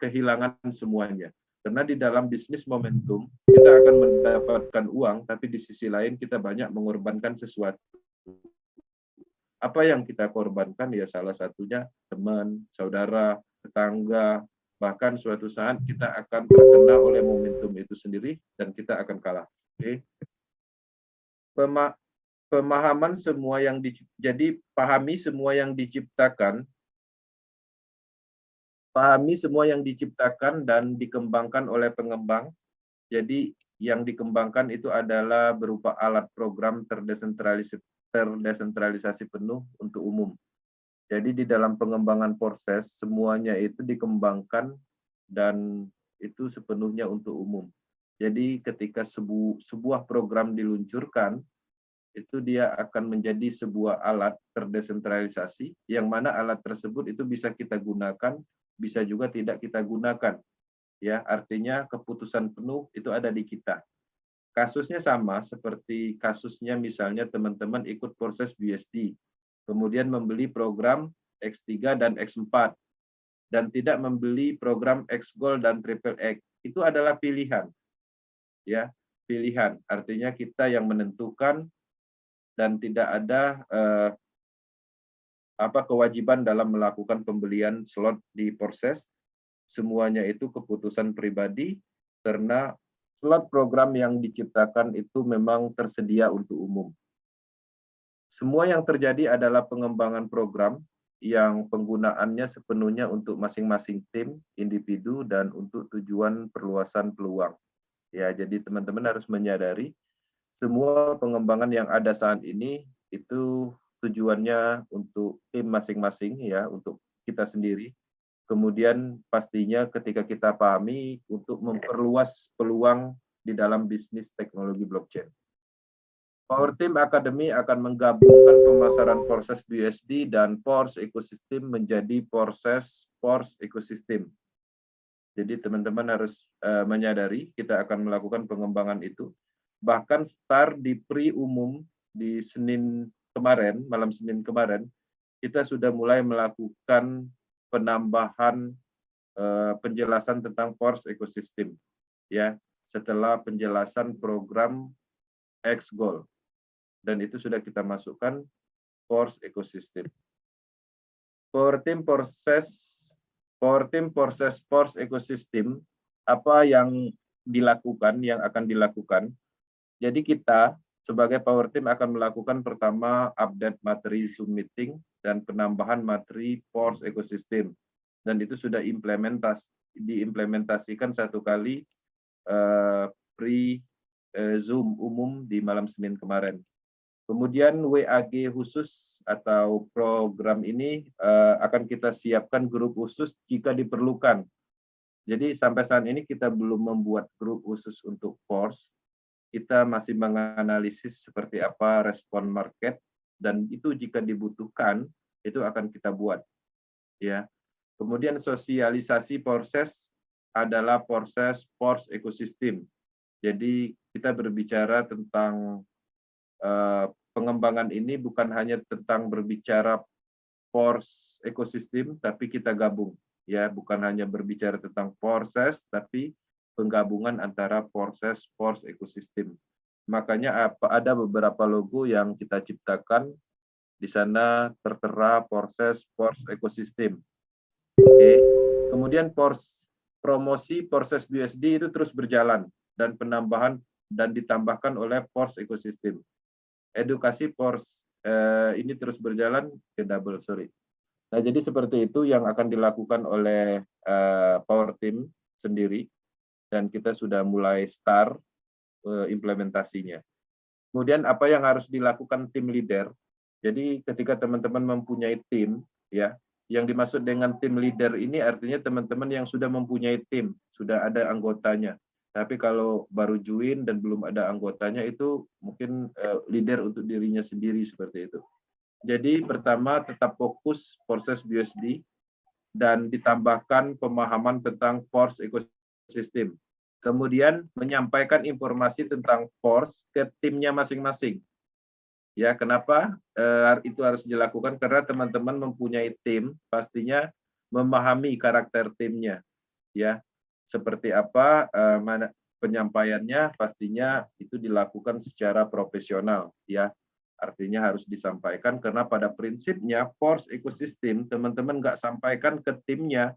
kehilangan semuanya. Karena di dalam bisnis momentum, kita akan mendapatkan uang, tapi di sisi lain kita banyak mengorbankan sesuatu. Apa yang kita korbankan? Ya salah satunya teman, saudara, tetangga, bahkan suatu saat kita akan terkena oleh momentum itu sendiri dan kita akan kalah. Oke. Pemahaman semua yang jadi pahami semua yang diciptakan, dan dikembangkan oleh pengembang. Jadi yang dikembangkan itu adalah berupa alat program terdesentralisasi penuh untuk umum. Jadi di dalam pengembangan proses semuanya itu dikembangkan dan itu sepenuhnya untuk umum. Jadi ketika sebuah program diluncurkan, itu dia akan menjadi sebuah alat terdesentralisasi, yang mana alat tersebut itu bisa kita gunakan, bisa juga tidak kita gunakan. Ya, artinya keputusan penuh itu ada di kita. Kasusnya sama seperti kasusnya misalnya teman-teman ikut proses BSD, kemudian membeli program X3 dan X4, dan tidak membeli program X Gold dan Triple X. Itu adalah pilihan. Ya, pilihan. Artinya kita yang menentukan dan tidak ada kewajiban dalam melakukan pembelian slot di proses. Semuanya itu keputusan pribadi karena slot program yang diciptakan itu memang tersedia untuk umum. Semua yang terjadi adalah pengembangan program yang penggunaannya sepenuhnya untuk masing-masing tim, individu, dan untuk tujuan perluasan peluang. Ya, jadi teman-teman harus menyadari semua pengembangan yang ada saat ini itu tujuannya untuk tim masing-masing, ya, untuk kita sendiri. Kemudian pastinya ketika kita pahami untuk memperluas peluang di dalam bisnis teknologi blockchain. Power Team Academy akan menggabungkan pemasaran proses BSD dan PORS ekosistem menjadi proses PORS ekosistem. Jadi teman-teman harus menyadari kita akan melakukan pengembangan itu. Bahkan start di PRI umum di malam Senin kemarin, kita sudah mulai melakukan penambahan penjelasan tentang PORS ekosistem. Ya, setelah penjelasan program X Gold. Dan itu sudah kita masukkan Force Ecosystem. Power Team Force Ecosystem, apa yang akan dilakukan. Jadi kita sebagai Power Team akan melakukan pertama update materi Zoom meeting dan penambahan materi Force Ecosystem. Dan itu sudah diimplementasikan satu kali Zoom umum di malam Senin kemarin. Kemudian WAG khusus atau program ini akan kita siapkan grup khusus jika diperlukan. Jadi sampai saat ini kita belum membuat grup khusus untuk Force. Kita masih menganalisis seperti apa respon market, dan itu jika dibutuhkan itu akan kita buat. Ya. Kemudian sosialisasi proses adalah proses Force Ecosystem. Jadi kita berbicara tentang pengembangan ini bukan hanya tentang berbicara Force Ecosystem, tapi kita gabung, ya, bukan hanya berbicara tentang proses, tapi penggabungan antara proses Force Ecosystem. Makanya ada beberapa logo yang kita ciptakan di sana tertera proses Force Ecosystem. Oke. Kemudian promosi proses BUSD itu terus berjalan dan penambahan dan ditambahkan oleh Force Ecosystem. Edukasi Force ini terus berjalan Nah, jadi seperti itu yang akan dilakukan oleh Power Team sendiri, dan kita sudah mulai start implementasinya. Kemudian apa yang harus dilakukan tim leader? Jadi ketika teman-teman mempunyai tim, ya, yang dimaksud dengan tim leader ini artinya teman-teman yang sudah mempunyai tim, sudah ada anggotanya. Tapi kalau baru join dan belum ada anggotanya, itu mungkin leader untuk dirinya sendiri seperti itu. Jadi pertama tetap fokus proses BUSD dan ditambahkan pemahaman tentang Force Ecosystem. Kemudian menyampaikan informasi tentang Force ke timnya masing-masing. Ya, kenapa itu harus dilakukan? Karena teman-teman mempunyai tim, pastinya memahami karakter timnya. Ya, seperti apa penyampaiannya, pastinya itu dilakukan secara profesional, ya. Artinya harus disampaikan karena pada prinsipnya Force Ecosystem teman-teman nggak sampaikan ke timnya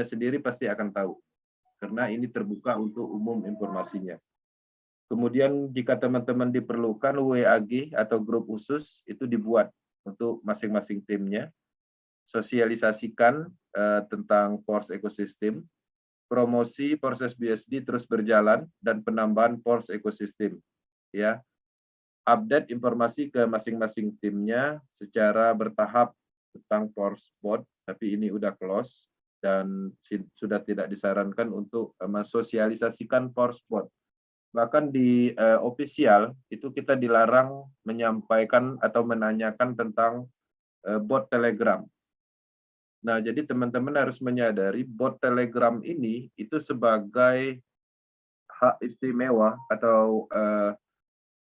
sendiri pasti akan tahu karena ini terbuka untuk umum informasinya. Kemudian jika teman-teman diperlukan WAG atau grup khusus itu dibuat untuk masing-masing timnya. Sosialisasikan tentang Force Ecosystem. Promosi proses BSD terus berjalan dan penambahan Force Ecosystem. Ya, update informasi ke masing-masing timnya secara bertahap tentang Force Bot, tapi ini udah close dan sudah tidak disarankan untuk mensosialisasikan Force Bot. Bahkan di official itu kita dilarang menyampaikan atau menanyakan tentang bot Telegram. Nah, jadi teman-teman harus menyadari bot Telegram ini itu sebagai hak istimewa atau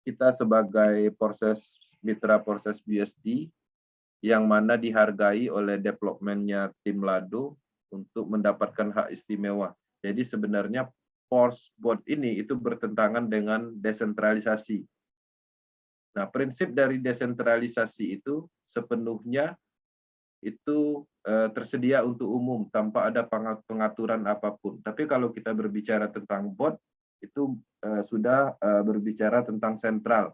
kita sebagai mitra proses BSD yang mana dihargai oleh developmentnya tim Lado untuk mendapatkan hak istimewa. Jadi sebenarnya Force Bot ini itu bertentangan dengan desentralisasi. Nah, prinsip dari desentralisasi itu sepenuhnya itu tersedia untuk umum tanpa ada pengaturan apapun. Tapi kalau kita berbicara tentang bot, itu sudah berbicara tentang sentral.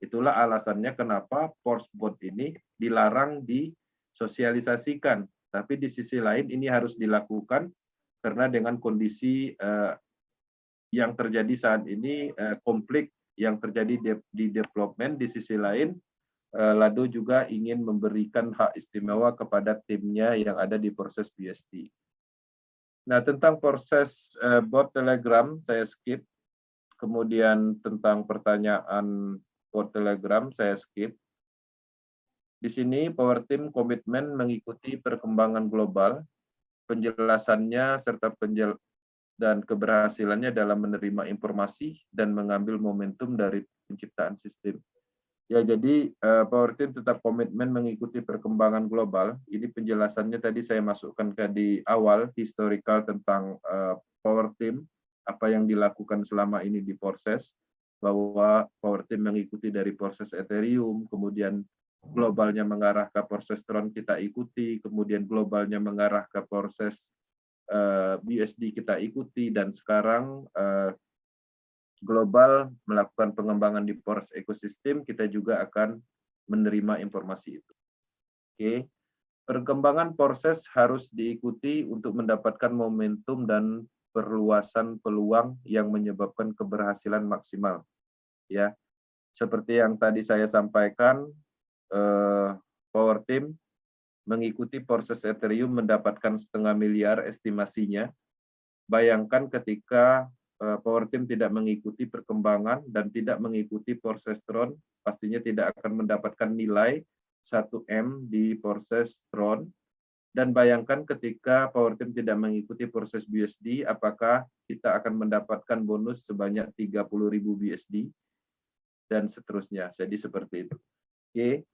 Itulah alasannya kenapa Force Bot ini dilarang disosialisasikan. Tapi di sisi lain ini harus dilakukan karena dengan kondisi yang terjadi saat ini, konflik yang terjadi di development, di sisi lain Lado juga ingin memberikan hak istimewa kepada timnya yang ada di proses BSD. Nah, tentang proses bot Telegram saya skip. Kemudian tentang pertanyaan bot Telegram saya skip. Di sini Power Team komitmen mengikuti perkembangan global, penjelasannya serta dan keberhasilannya dalam menerima informasi dan mengambil momentum dari penciptaan sistem. Ya, jadi Power Team tetap komitmen mengikuti perkembangan global. Ini penjelasannya tadi saya masukkan di awal, historical tentang Power Team, apa yang dilakukan selama ini di proses, bahwa Power Team mengikuti dari proses Ethereum, kemudian globalnya mengarah ke Porsestron kita ikuti, kemudian globalnya mengarah ke proses BSD kita ikuti, dan sekarang global melakukan pengembangan di Pors ekosistem, kita juga akan menerima informasi itu. Oke. Perkembangan proses harus diikuti untuk mendapatkan momentum dan perluasan peluang yang menyebabkan keberhasilan maksimal. Ya, seperti yang tadi saya sampaikan, Power Team mengikuti proses Ethereum mendapatkan 0,5 miliar estimasinya. Bayangkan ketika Power Team tidak mengikuti perkembangan dan tidak mengikuti Porsestron, pastinya tidak akan mendapatkan nilai 1M di Porsestron. Dan bayangkan ketika Power Team tidak mengikuti proses BUSD, apakah kita akan mendapatkan bonus sebanyak 30.000 BUSD dan seterusnya. Jadi seperti itu. Oke.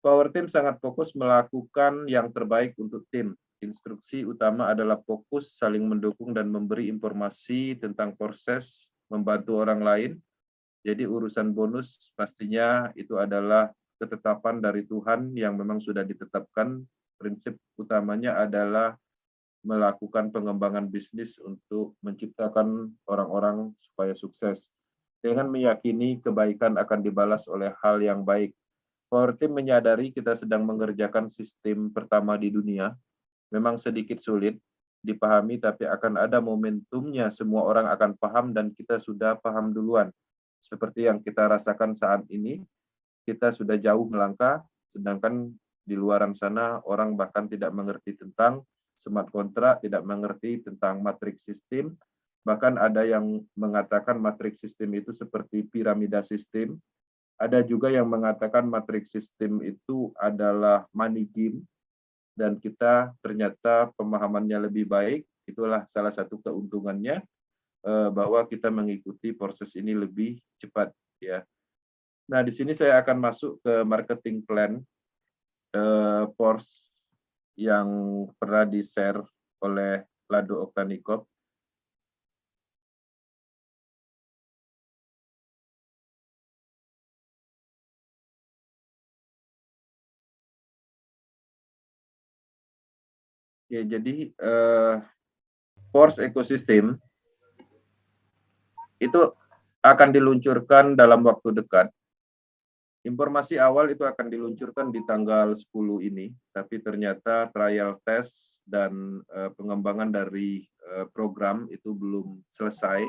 Power Team sangat fokus melakukan yang terbaik untuk tim. Instruksi utama adalah fokus, saling mendukung, dan memberi informasi tentang proses, membantu orang lain. Jadi urusan bonus pastinya itu adalah ketetapan dari Tuhan yang memang sudah ditetapkan. Prinsip utamanya adalah melakukan pengembangan bisnis untuk menciptakan orang-orang supaya sukses. Dengan meyakini kebaikan akan dibalas oleh hal yang baik. Power Team menyadari kita sedang mengerjakan sistem pertama di dunia. Memang sedikit sulit dipahami, tapi akan ada momentumnya, semua orang akan paham dan kita sudah paham duluan. Seperti yang kita rasakan saat ini, kita sudah jauh melangkah, sedangkan di luaran sana orang bahkan tidak mengerti tentang smart contract, tidak mengerti tentang matrix system. Bahkan ada yang mengatakan matrix system itu seperti piramida sistem. Ada juga yang mengatakan matrix system itu adalah money game. Dan kita ternyata pemahamannya lebih baik, itulah salah satu keuntungannya, bahwa kita mengikuti proses ini lebih cepat, ya. Nah, di sini saya akan masuk ke marketing plan Pors yang pernah di-share oleh Lado Oktanikov. Ya, jadi Pors ekosistem itu akan diluncurkan dalam waktu dekat. Informasi awal itu akan diluncurkan di tanggal 10 ini, tapi ternyata trial test dan pengembangan dari program itu belum selesai.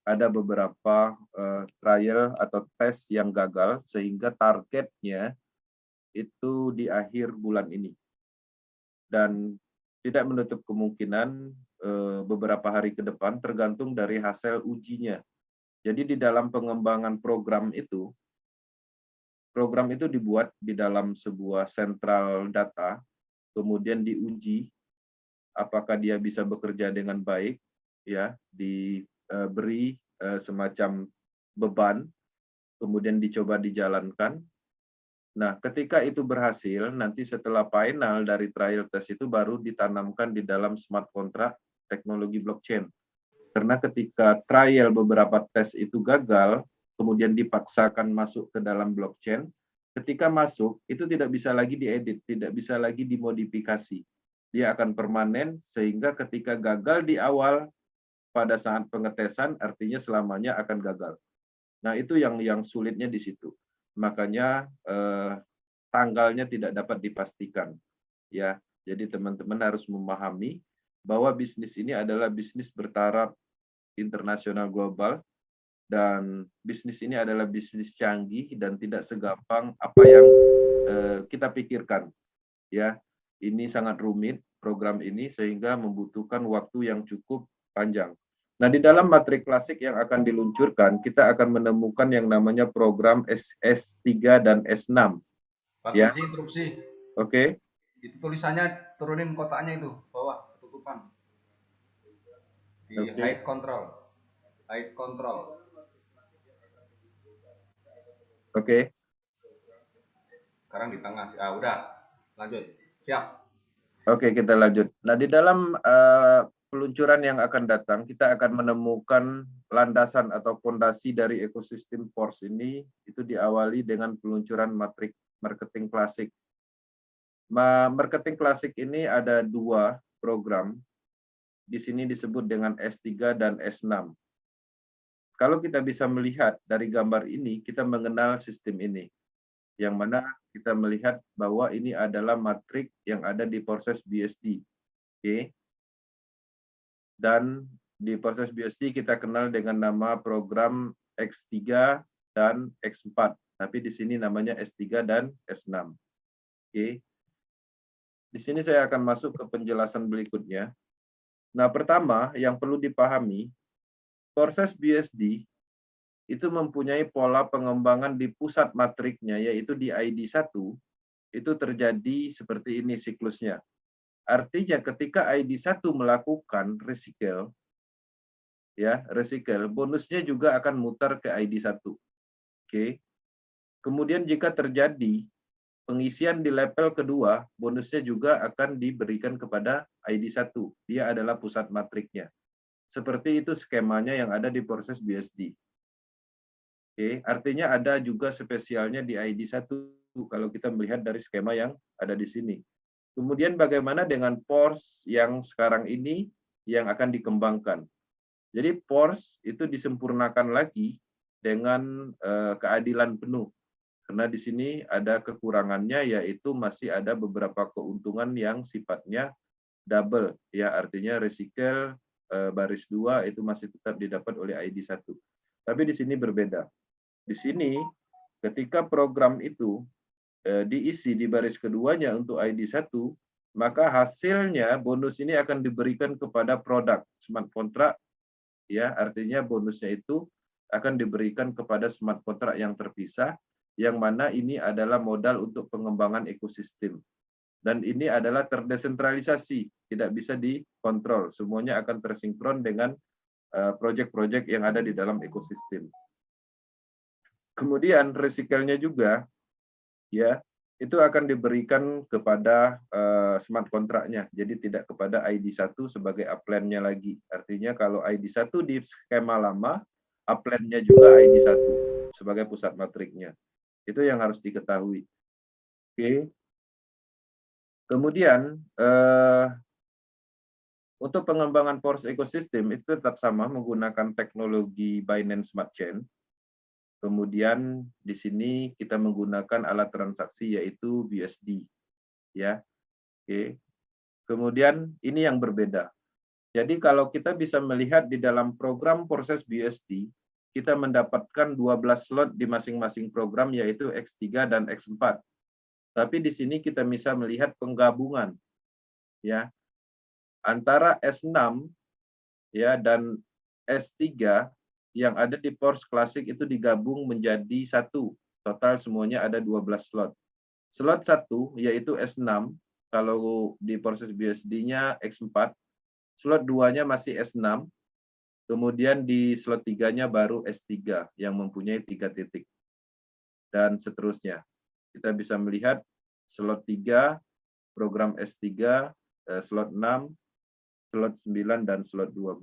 Ada beberapa trial atau tes yang gagal, sehingga targetnya itu di akhir bulan ini. Dan tidak menutup kemungkinan beberapa hari ke depan, tergantung dari hasil ujinya. Jadi di dalam pengembangan program itu dibuat di dalam sebuah sentral data, kemudian diuji apakah dia bisa bekerja dengan baik, ya, diberi semacam beban, kemudian dicoba dijalankan. Nah, ketika itu berhasil, nanti setelah final dari trial test itu baru ditanamkan di dalam smart contract teknologi blockchain. Karena ketika trial beberapa tes itu gagal, kemudian dipaksakan masuk ke dalam blockchain, ketika masuk itu tidak bisa lagi diedit, tidak bisa lagi dimodifikasi. Dia akan permanen, sehingga ketika gagal di awal pada saat pengetesan, artinya selamanya akan gagal. Nah, itu yang sulitnya di situ. Makanya tanggalnya tidak dapat dipastikan, ya. Jadi teman-teman harus memahami bahwa bisnis ini adalah bisnis bertaraf internasional global, dan bisnis ini adalah bisnis canggih dan tidak segampang apa yang kita pikirkan, ya. Ini sangat rumit program ini, sehingga membutuhkan waktu yang cukup panjang. Nah, di dalam matrik klasik yang akan diluncurkan, kita akan menemukan yang namanya program S3 dan S6. Ya. Interupsi. Oke. Itu tulisannya turunin kotaknya itu, bawah, ketutupan. Di hide control. Hide control. Oke. Sekarang di tengah. Ah, udah. Lanjut. Siap. Oke, kita lanjut. Nah, di dalam peluncuran yang akan datang, kita akan menemukan landasan atau fondasi dari ekosistem Pors ini, itu diawali dengan peluncuran matrik marketing klasik. Marketing klasik ini ada 2 program. Di sini disebut dengan S3 dan S6. Kalau kita bisa melihat dari gambar ini, kita mengenal sistem ini. Yang mana kita melihat bahwa ini adalah matrik yang ada di proses BSD. Oke. Dan di proses BSD kita kenal dengan nama program X3 dan X4. Tapi di sini namanya S3 dan S6. Oke. Di sini saya akan masuk ke penjelasan berikutnya. Nah, pertama yang perlu dipahami, proses BSD itu mempunyai pola pengembangan di pusat matriknya, yaitu di ID1, itu terjadi seperti ini siklusnya. Artinya ketika ID1 melakukan recycle, bonusnya juga akan mutar ke ID1. Oke. Kemudian jika terjadi pengisian di level kedua, bonusnya juga akan diberikan kepada ID1. Dia adalah pusat matriknya. Seperti itu skemanya yang ada di proses BSD. Oke, artinya ada juga spesialnya di ID1 kalau kita melihat dari skema yang ada di sini. Kemudian bagaimana dengan PORS yang sekarang ini yang akan dikembangkan? Jadi PORS itu disempurnakan lagi dengan keadilan penuh. Karena di sini ada kekurangannya, yaitu masih ada beberapa keuntungan yang sifatnya double, ya artinya recycle baris 2 itu masih tetap didapat oleh ID1. Tapi di sini berbeda. Di sini ketika program itu diisi di baris keduanya untuk ID1, maka hasilnya bonus ini akan diberikan kepada produk smart contract, ya artinya bonusnya itu akan diberikan kepada smart contract yang terpisah, yang mana ini adalah modal untuk pengembangan ekosistem. Dan ini adalah terdesentralisasi, tidak bisa dikontrol. Semuanya akan tersinkron dengan proyek-proyek yang ada di dalam ekosistem. Kemudian recycle-nya juga, ya, itu akan diberikan kepada smart contract-nya. Jadi tidak kepada ID1 sebagai upline-nya lagi. Artinya kalau ID1 di skema lama, upline-nya juga ID1 sebagai pusat matriknya. Itu yang harus diketahui. Oke. Kemudian untuk pengembangan PORS ekosistem itu tetap sama menggunakan teknologi Binance Smart Chain. Kemudian di sini kita menggunakan alat transaksi yaitu BSD, ya. Oke. Kemudian ini yang berbeda. Jadi kalau kita bisa melihat di dalam program proses BSD, kita mendapatkan 12 slot di masing-masing program yaitu X3 dan X4. Tapi di sini kita bisa melihat penggabungan, ya, antara S6 ya dan S3 yang ada di PORS klasik itu digabung menjadi satu. Total semuanya ada 12 slot. Slot 1 yaitu S6, kalau di proses BSD-nya X4, slot 2-nya masih S6, kemudian di slot 3-nya baru S3 yang mempunyai 3 titik. Dan seterusnya. Kita bisa melihat slot 3, program S3, slot 6, slot 9, dan slot 12.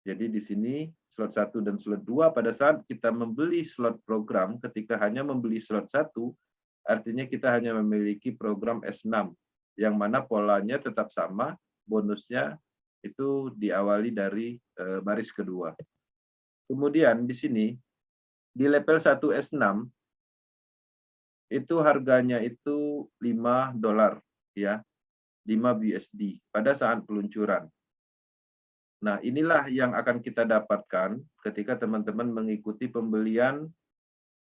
Jadi di sini slot 1 dan slot 2 pada saat kita membeli slot program, ketika hanya membeli slot 1, artinya kita hanya memiliki program S6, yang mana polanya tetap sama, bonusnya itu diawali dari baris kedua. Kemudian di sini, di level 1 S6, itu harganya itu $5, ya, 5 BSD pada saat peluncuran. Nah, inilah yang akan kita dapatkan ketika teman-teman mengikuti pembelian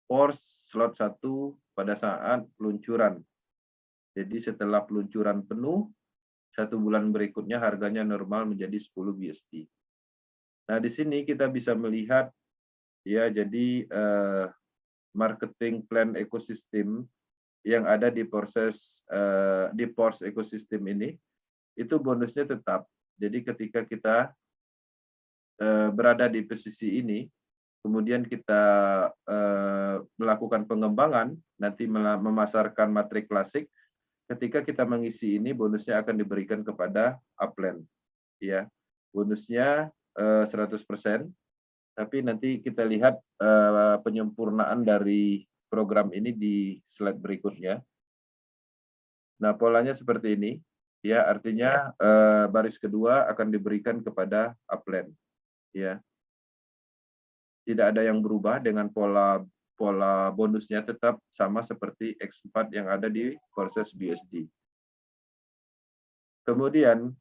PORS slot 1 pada saat peluncuran. Jadi setelah peluncuran penuh, 1 bulan berikutnya harganya normal menjadi 10 BSD. Nah, di sini kita bisa melihat, ya, jadi marketing plan ekosistem yang ada di proses di PORS ekosistem ini, itu bonusnya tetap. Jadi ketika kita berada di posisi ini, kemudian kita melakukan pengembangan, nanti memasarkan matrik klasik, ketika kita mengisi ini, bonusnya akan diberikan kepada upline. Ya, bonusnya 100%, tapi nanti kita lihat penyempurnaan dari program ini di slide berikutnya. Nah, polanya seperti ini. Ya, artinya baris kedua akan diberikan kepada upland. Ya. Tidak ada yang berubah dengan pola bonusnya, tetap sama seperti X4 yang ada di proses BSD. Kemudian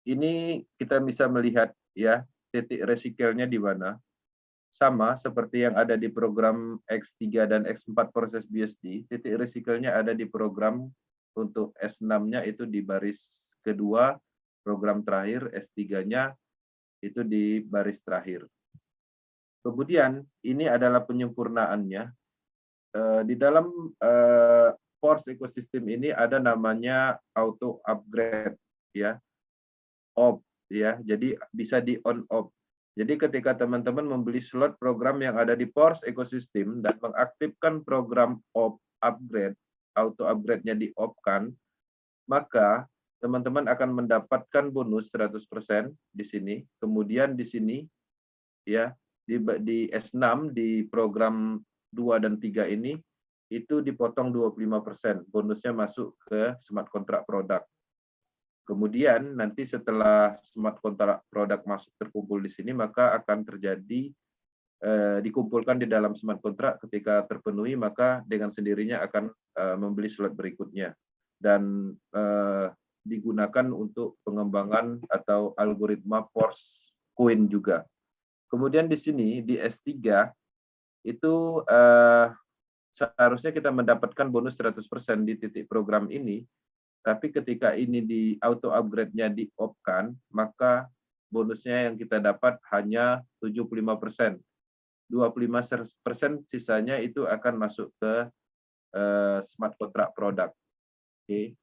ini kita bisa melihat ya titik resikelnya di mana. Sama seperti yang ada di program X3 dan X4 proses BSD, titik resikelnya ada di program untuk S6-nya itu di baris kedua, program terakhir, S3-nya itu di baris terakhir. Kemudian ini adalah penyempurnaannya. Di dalam force ecosystem ini ada namanya auto upgrade ya, off ya, jadi bisa di on off. Jadi ketika teman-teman membeli slot program yang ada di Force Ecosystem dan mengaktifkan program off upgrade, auto upgrade-nya di off-kan, maka teman-teman akan mendapatkan bonus 100% di sini. Kemudian di sini ya di S6 di program 2 dan 3 ini itu dipotong 25%. Bonusnya masuk ke smart contract product. Kemudian nanti setelah smart contract product masuk terkumpul di sini, maka akan terjadi dikumpulkan di dalam smart contract. Ketika terpenuhi, maka dengan sendirinya akan membeli slot berikutnya dan digunakan untuk pengembangan atau algoritma force coin juga. Kemudian di sini di S3 itu seharusnya kita mendapatkan bonus 100% di titik program ini. Tapi ketika ini di auto upgrade-nya di off-kan, maka bonusnya yang kita dapat hanya 75%. 25% sisanya itu akan masuk ke smart contract product. Oke.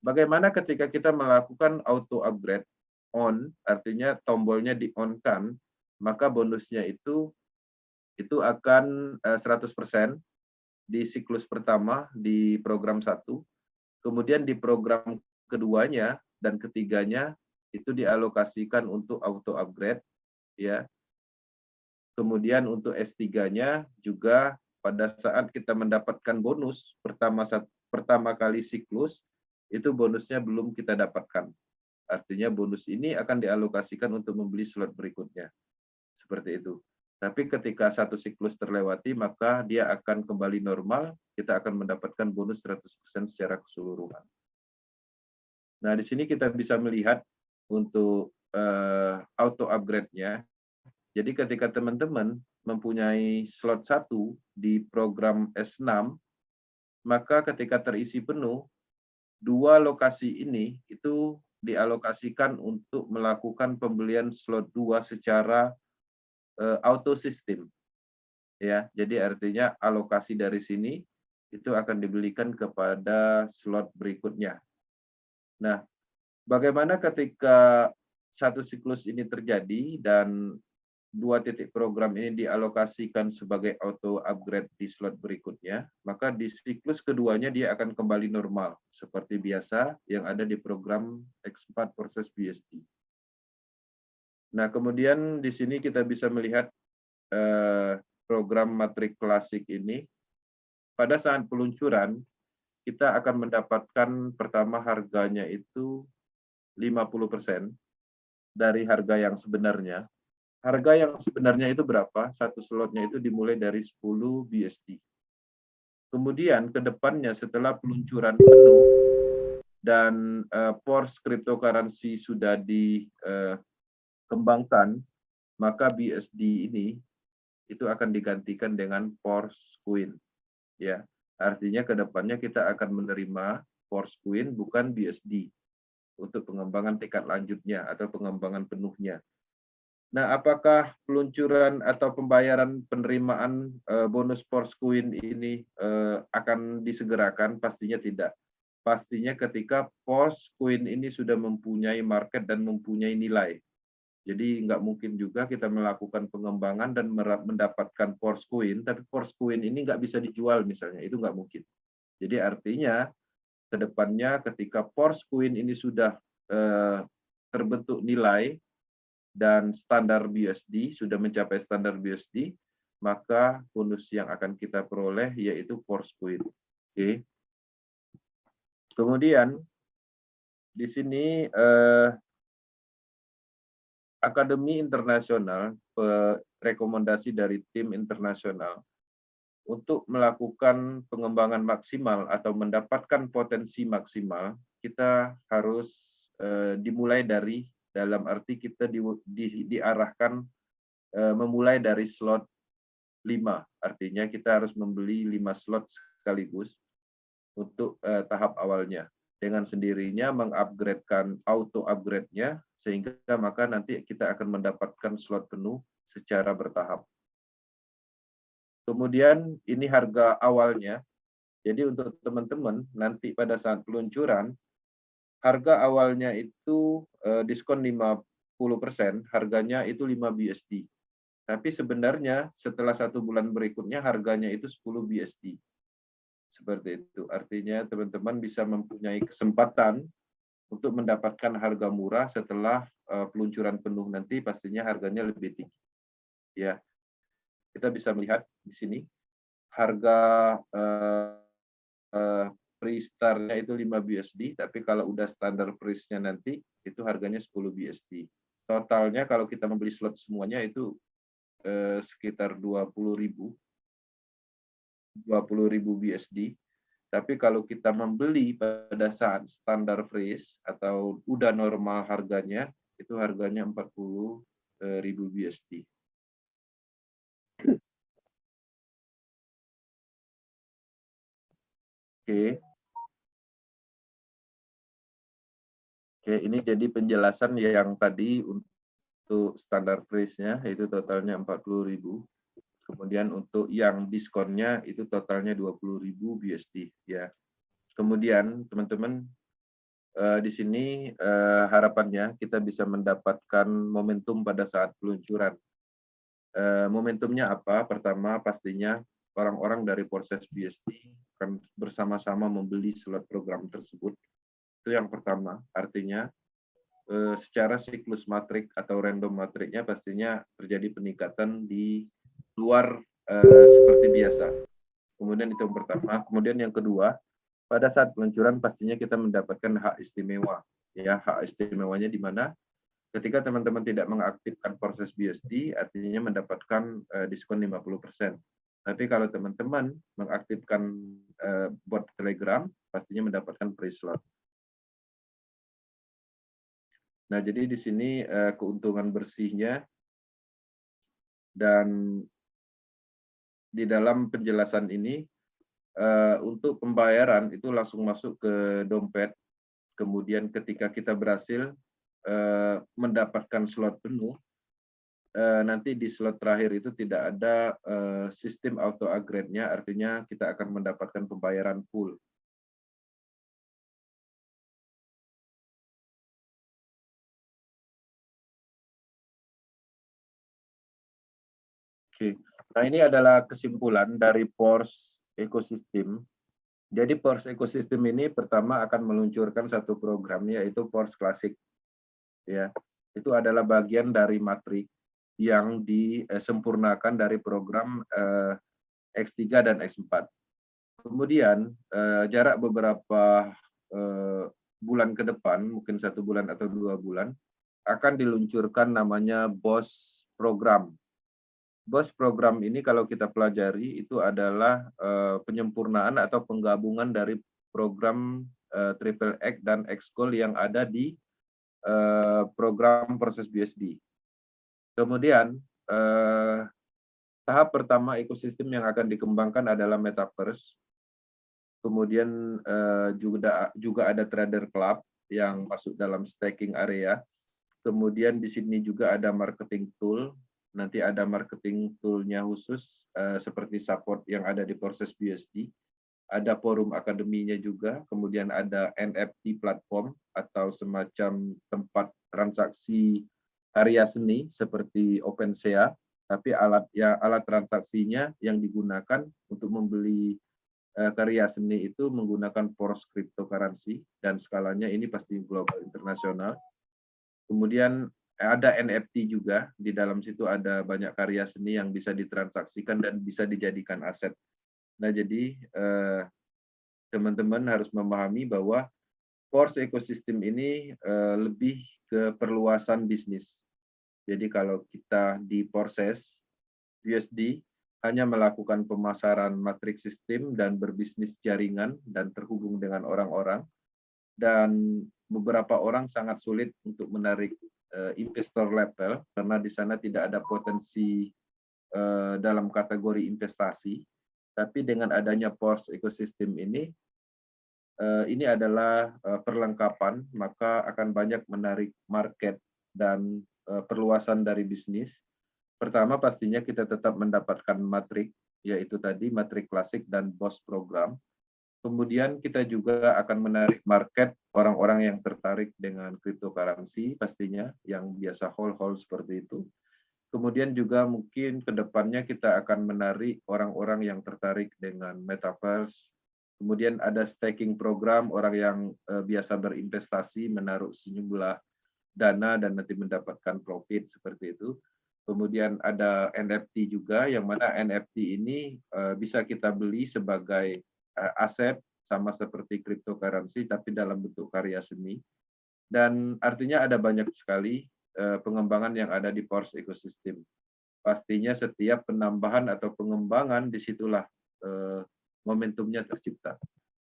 Bagaimana ketika kita melakukan auto upgrade on, artinya tombolnya di on-kan, maka bonusnya itu akan 100% di siklus pertama di program 1. Kemudian di program keduanya dan ketiganya itu dialokasikan untuk auto upgrade ya. Kemudian untuk S3-nya juga pada saat kita mendapatkan bonus pertama kali siklus itu bonusnya belum kita dapatkan. Artinya bonus ini akan dialokasikan untuk membeli slot berikutnya. Seperti itu. Tapi ketika satu siklus terlewati, maka dia akan kembali normal, kita akan mendapatkan bonus 100% secara keseluruhan. Nah, di sini kita bisa melihat untuk auto upgrade-nya. Jadi ketika teman-teman mempunyai slot 1 di program S6, maka ketika terisi penuh, 2 lokasi ini itu dialokasikan untuk melakukan pembelian slot 2 secara auto system ya. Jadi artinya alokasi dari sini itu akan dibelikan kepada slot berikutnya. Nah, bagaimana ketika satu siklus ini terjadi dan 2 titik program ini dialokasikan sebagai auto upgrade di slot berikutnya, maka di siklus keduanya dia akan kembali normal seperti biasa yang ada di program X4 proses BSD. Nah, kemudian di sini kita bisa melihat program matrik klasik ini. Pada saat peluncuran, kita akan mendapatkan pertama harganya itu 50% dari harga yang sebenarnya. Harga yang sebenarnya itu berapa? Satu slotnya itu dimulai dari 10 BSD. Kemudian ke depannya setelah peluncuran penuh dan Force cryptocurrency sudah dikembangkan, maka BSD ini itu akan digantikan dengan Force Coin. Ya, artinya ke depannya kita akan menerima Force Coin bukan BSD untuk pengembangan tingkat lanjutnya atau pengembangan penuhnya. Nah, apakah peluncuran atau pembayaran penerimaan bonus Force Coin ini akan disegerakan? Pastinya tidak. Pastinya ketika Force Coin ini sudah mempunyai market dan mempunyai nilai. Jadi nggak mungkin juga kita melakukan pengembangan dan mendapatkan Force Coin, tapi Force Coin ini nggak bisa dijual misalnya, itu nggak mungkin. Jadi artinya ke depannya ketika Force Coin ini sudah terbentuk nilai dan standar BUSD, sudah mencapai standar BUSD, maka bonus yang akan kita peroleh yaitu force point. Oke. Kemudian di sini Akademi Internasional, rekomendasi dari tim internasional untuk melakukan pengembangan maksimal atau mendapatkan potensi maksimal, kita harus dimulai dari, dalam arti kita diarahkan memulai dari slot 5. Artinya kita harus membeli 5 slot sekaligus untuk tahap awalnya. Dengan sendirinya mengupgradekan auto upgrade-nya, sehingga maka nanti kita akan mendapatkan slot penuh secara bertahap. Kemudian ini harga awalnya. Jadi untuk teman-teman nanti pada saat peluncuran, harga awalnya itu diskon 50%, harganya itu 5 BSD. Tapi sebenarnya setelah 1 bulan berikutnya harganya itu 10 BSD. Seperti itu. Artinya teman-teman bisa mempunyai kesempatan untuk mendapatkan harga murah setelah peluncuran penuh nanti, pastinya harganya lebih tinggi. Ya, kita bisa melihat di sini harga pre-startnya itu 5 BSD, tapi kalau udah standar price-nya nanti itu harganya 10 BSD. Totalnya kalau kita membeli slot semuanya itu sekitar 20.000 BSD. Tapi kalau kita membeli pada saat standar freeze atau udah normal harganya, itu harganya 40.000 BSD. Oke. Oke, ini jadi penjelasan yang tadi untuk standar freeze-nya itu totalnya 40.000. Kemudian untuk yang diskonnya itu totalnya 20.000 BSD ya. Kemudian teman-teman di sini harapannya kita bisa mendapatkan momentum pada saat peluncuran. Momentumnya apa? Pertama pastinya orang-orang dari proses BSD akan bersama-sama membeli slot program tersebut. Itu yang pertama. Artinya secara siklus matrik atau random matriknya pastinya terjadi peningkatan di luar seperti biasa. Kemudian itu yang pertama. Kemudian yang kedua, pada saat peluncuran pastinya kita mendapatkan hak istimewa. Ya, hak istimewanya di mana? Ketika teman-teman tidak mengaktifkan proses BSD, artinya mendapatkan diskon 50%. Tapi kalau teman-teman mengaktifkan bot Telegram, pastinya mendapatkan free slot. Nah, jadi di sini keuntungan bersihnya, dan di dalam penjelasan ini untuk pembayaran itu langsung masuk ke dompet. Kemudian ketika kita berhasil mendapatkan slot penuh, nanti di slot terakhir itu tidak ada sistem auto upgrade-nya, artinya kita akan mendapatkan pembayaran full. Oke. Nah, ini adalah kesimpulan dari Porsche Ecosystem. Jadi Porsche Ecosystem ini pertama akan meluncurkan satu program, yaitu Porsche Classic. Ya, itu adalah bagian dari matrik yang disempurnakan dari program X3 dan X4. Kemudian jarak beberapa bulan ke depan, mungkin 1 bulan atau 2 bulan, akan diluncurkan namanya BOSS program. BOSS program ini kalau kita pelajari itu adalah penyempurnaan atau penggabungan dari program Triple X dan Xcode yang ada di program proses BSD. Kemudian tahap pertama ekosistem yang akan dikembangkan adalah Metaverse. Kemudian juga ada Trader Club yang masuk dalam staking area. Kemudian di sini juga ada marketing tool. Nanti ada marketing tool-nya khusus seperti support yang ada di proses BSD. Ada forum akademinya juga, kemudian ada NFT platform atau semacam tempat transaksi karya seni seperti OpenSea, tapi alat transaksinya yang digunakan untuk membeli karya seni itu menggunakan Porsche cryptocurrency dan skalanya ini pasti global internasional. Kemudian ada NFT juga, di dalam situ ada banyak karya seni yang bisa ditransaksikan dan bisa dijadikan aset. Nah, jadi teman-teman harus memahami bahwa Force ekosistem ini lebih ke perluasan bisnis. Jadi kalau kita di Forces USD hanya melakukan pemasaran matriks sistem dan berbisnis jaringan dan terhubung dengan orang-orang, dan beberapa orang sangat sulit untuk menarik investor level karena di sana tidak ada potensi dalam kategori investasi. Tapi dengan adanya Force ekosistem ini adalah perlengkapan, maka akan banyak menarik market dan perluasan dari bisnis. Pertama, pastinya kita tetap mendapatkan matrik, yaitu tadi matrik klasik dan BOS program. Kemudian kita juga akan menarik market orang-orang yang tertarik dengan cryptocurrency, pastinya yang biasa hold seperti itu. Kemudian juga mungkin ke depannya kita akan menarik orang-orang yang tertarik dengan metaverse. Kemudian ada staking program, orang yang biasa berinvestasi menaruh sejumlah dana dan nanti mendapatkan profit seperti itu. Kemudian ada NFT juga, yang mana NFT ini bisa kita beli sebagai aset sama seperti cryptocurrency tapi dalam bentuk karya seni. Dan artinya ada banyak sekali pengembangan yang ada di Force Ecosystem. Pastinya setiap penambahan atau pengembangan disitulah momentumnya tercipta.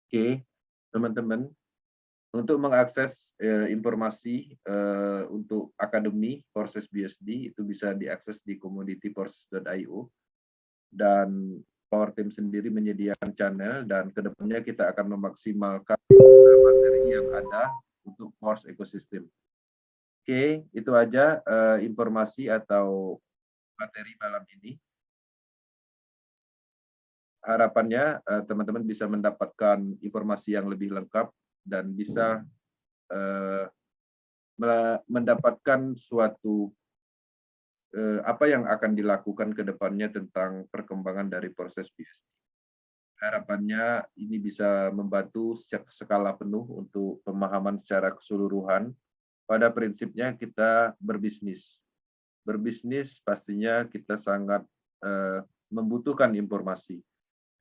Oke, teman-teman, untuk mengakses informasi untuk Akademi Forces BSD itu bisa diakses di commodityforces.io, dan Power Team sendiri menyediakan channel dan kedepannya kita akan memaksimalkan materi yang ada untuk Force Ecosystem. Oke, itu aja informasi atau materi malam ini. Harapannya teman-teman bisa mendapatkan informasi yang lebih lengkap dan bisa mendapatkan suatu apa yang akan dilakukan ke depannya tentang perkembangan dari proses bisnis. Harapannya ini bisa membantu skala penuh untuk pemahaman secara keseluruhan. Pada prinsipnya kita berbisnis. Berbisnis pastinya kita sangat membutuhkan informasi,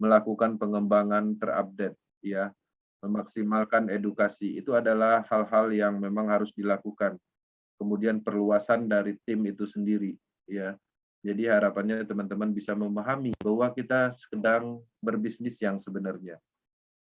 melakukan pengembangan terupdate, ya, memaksimalkan edukasi. Itu adalah hal-hal yang memang harus dilakukan. Kemudian perluasan dari tim itu sendiri, ya. Jadi harapannya teman-teman bisa memahami bahwa kita sedang berbisnis yang sebenarnya.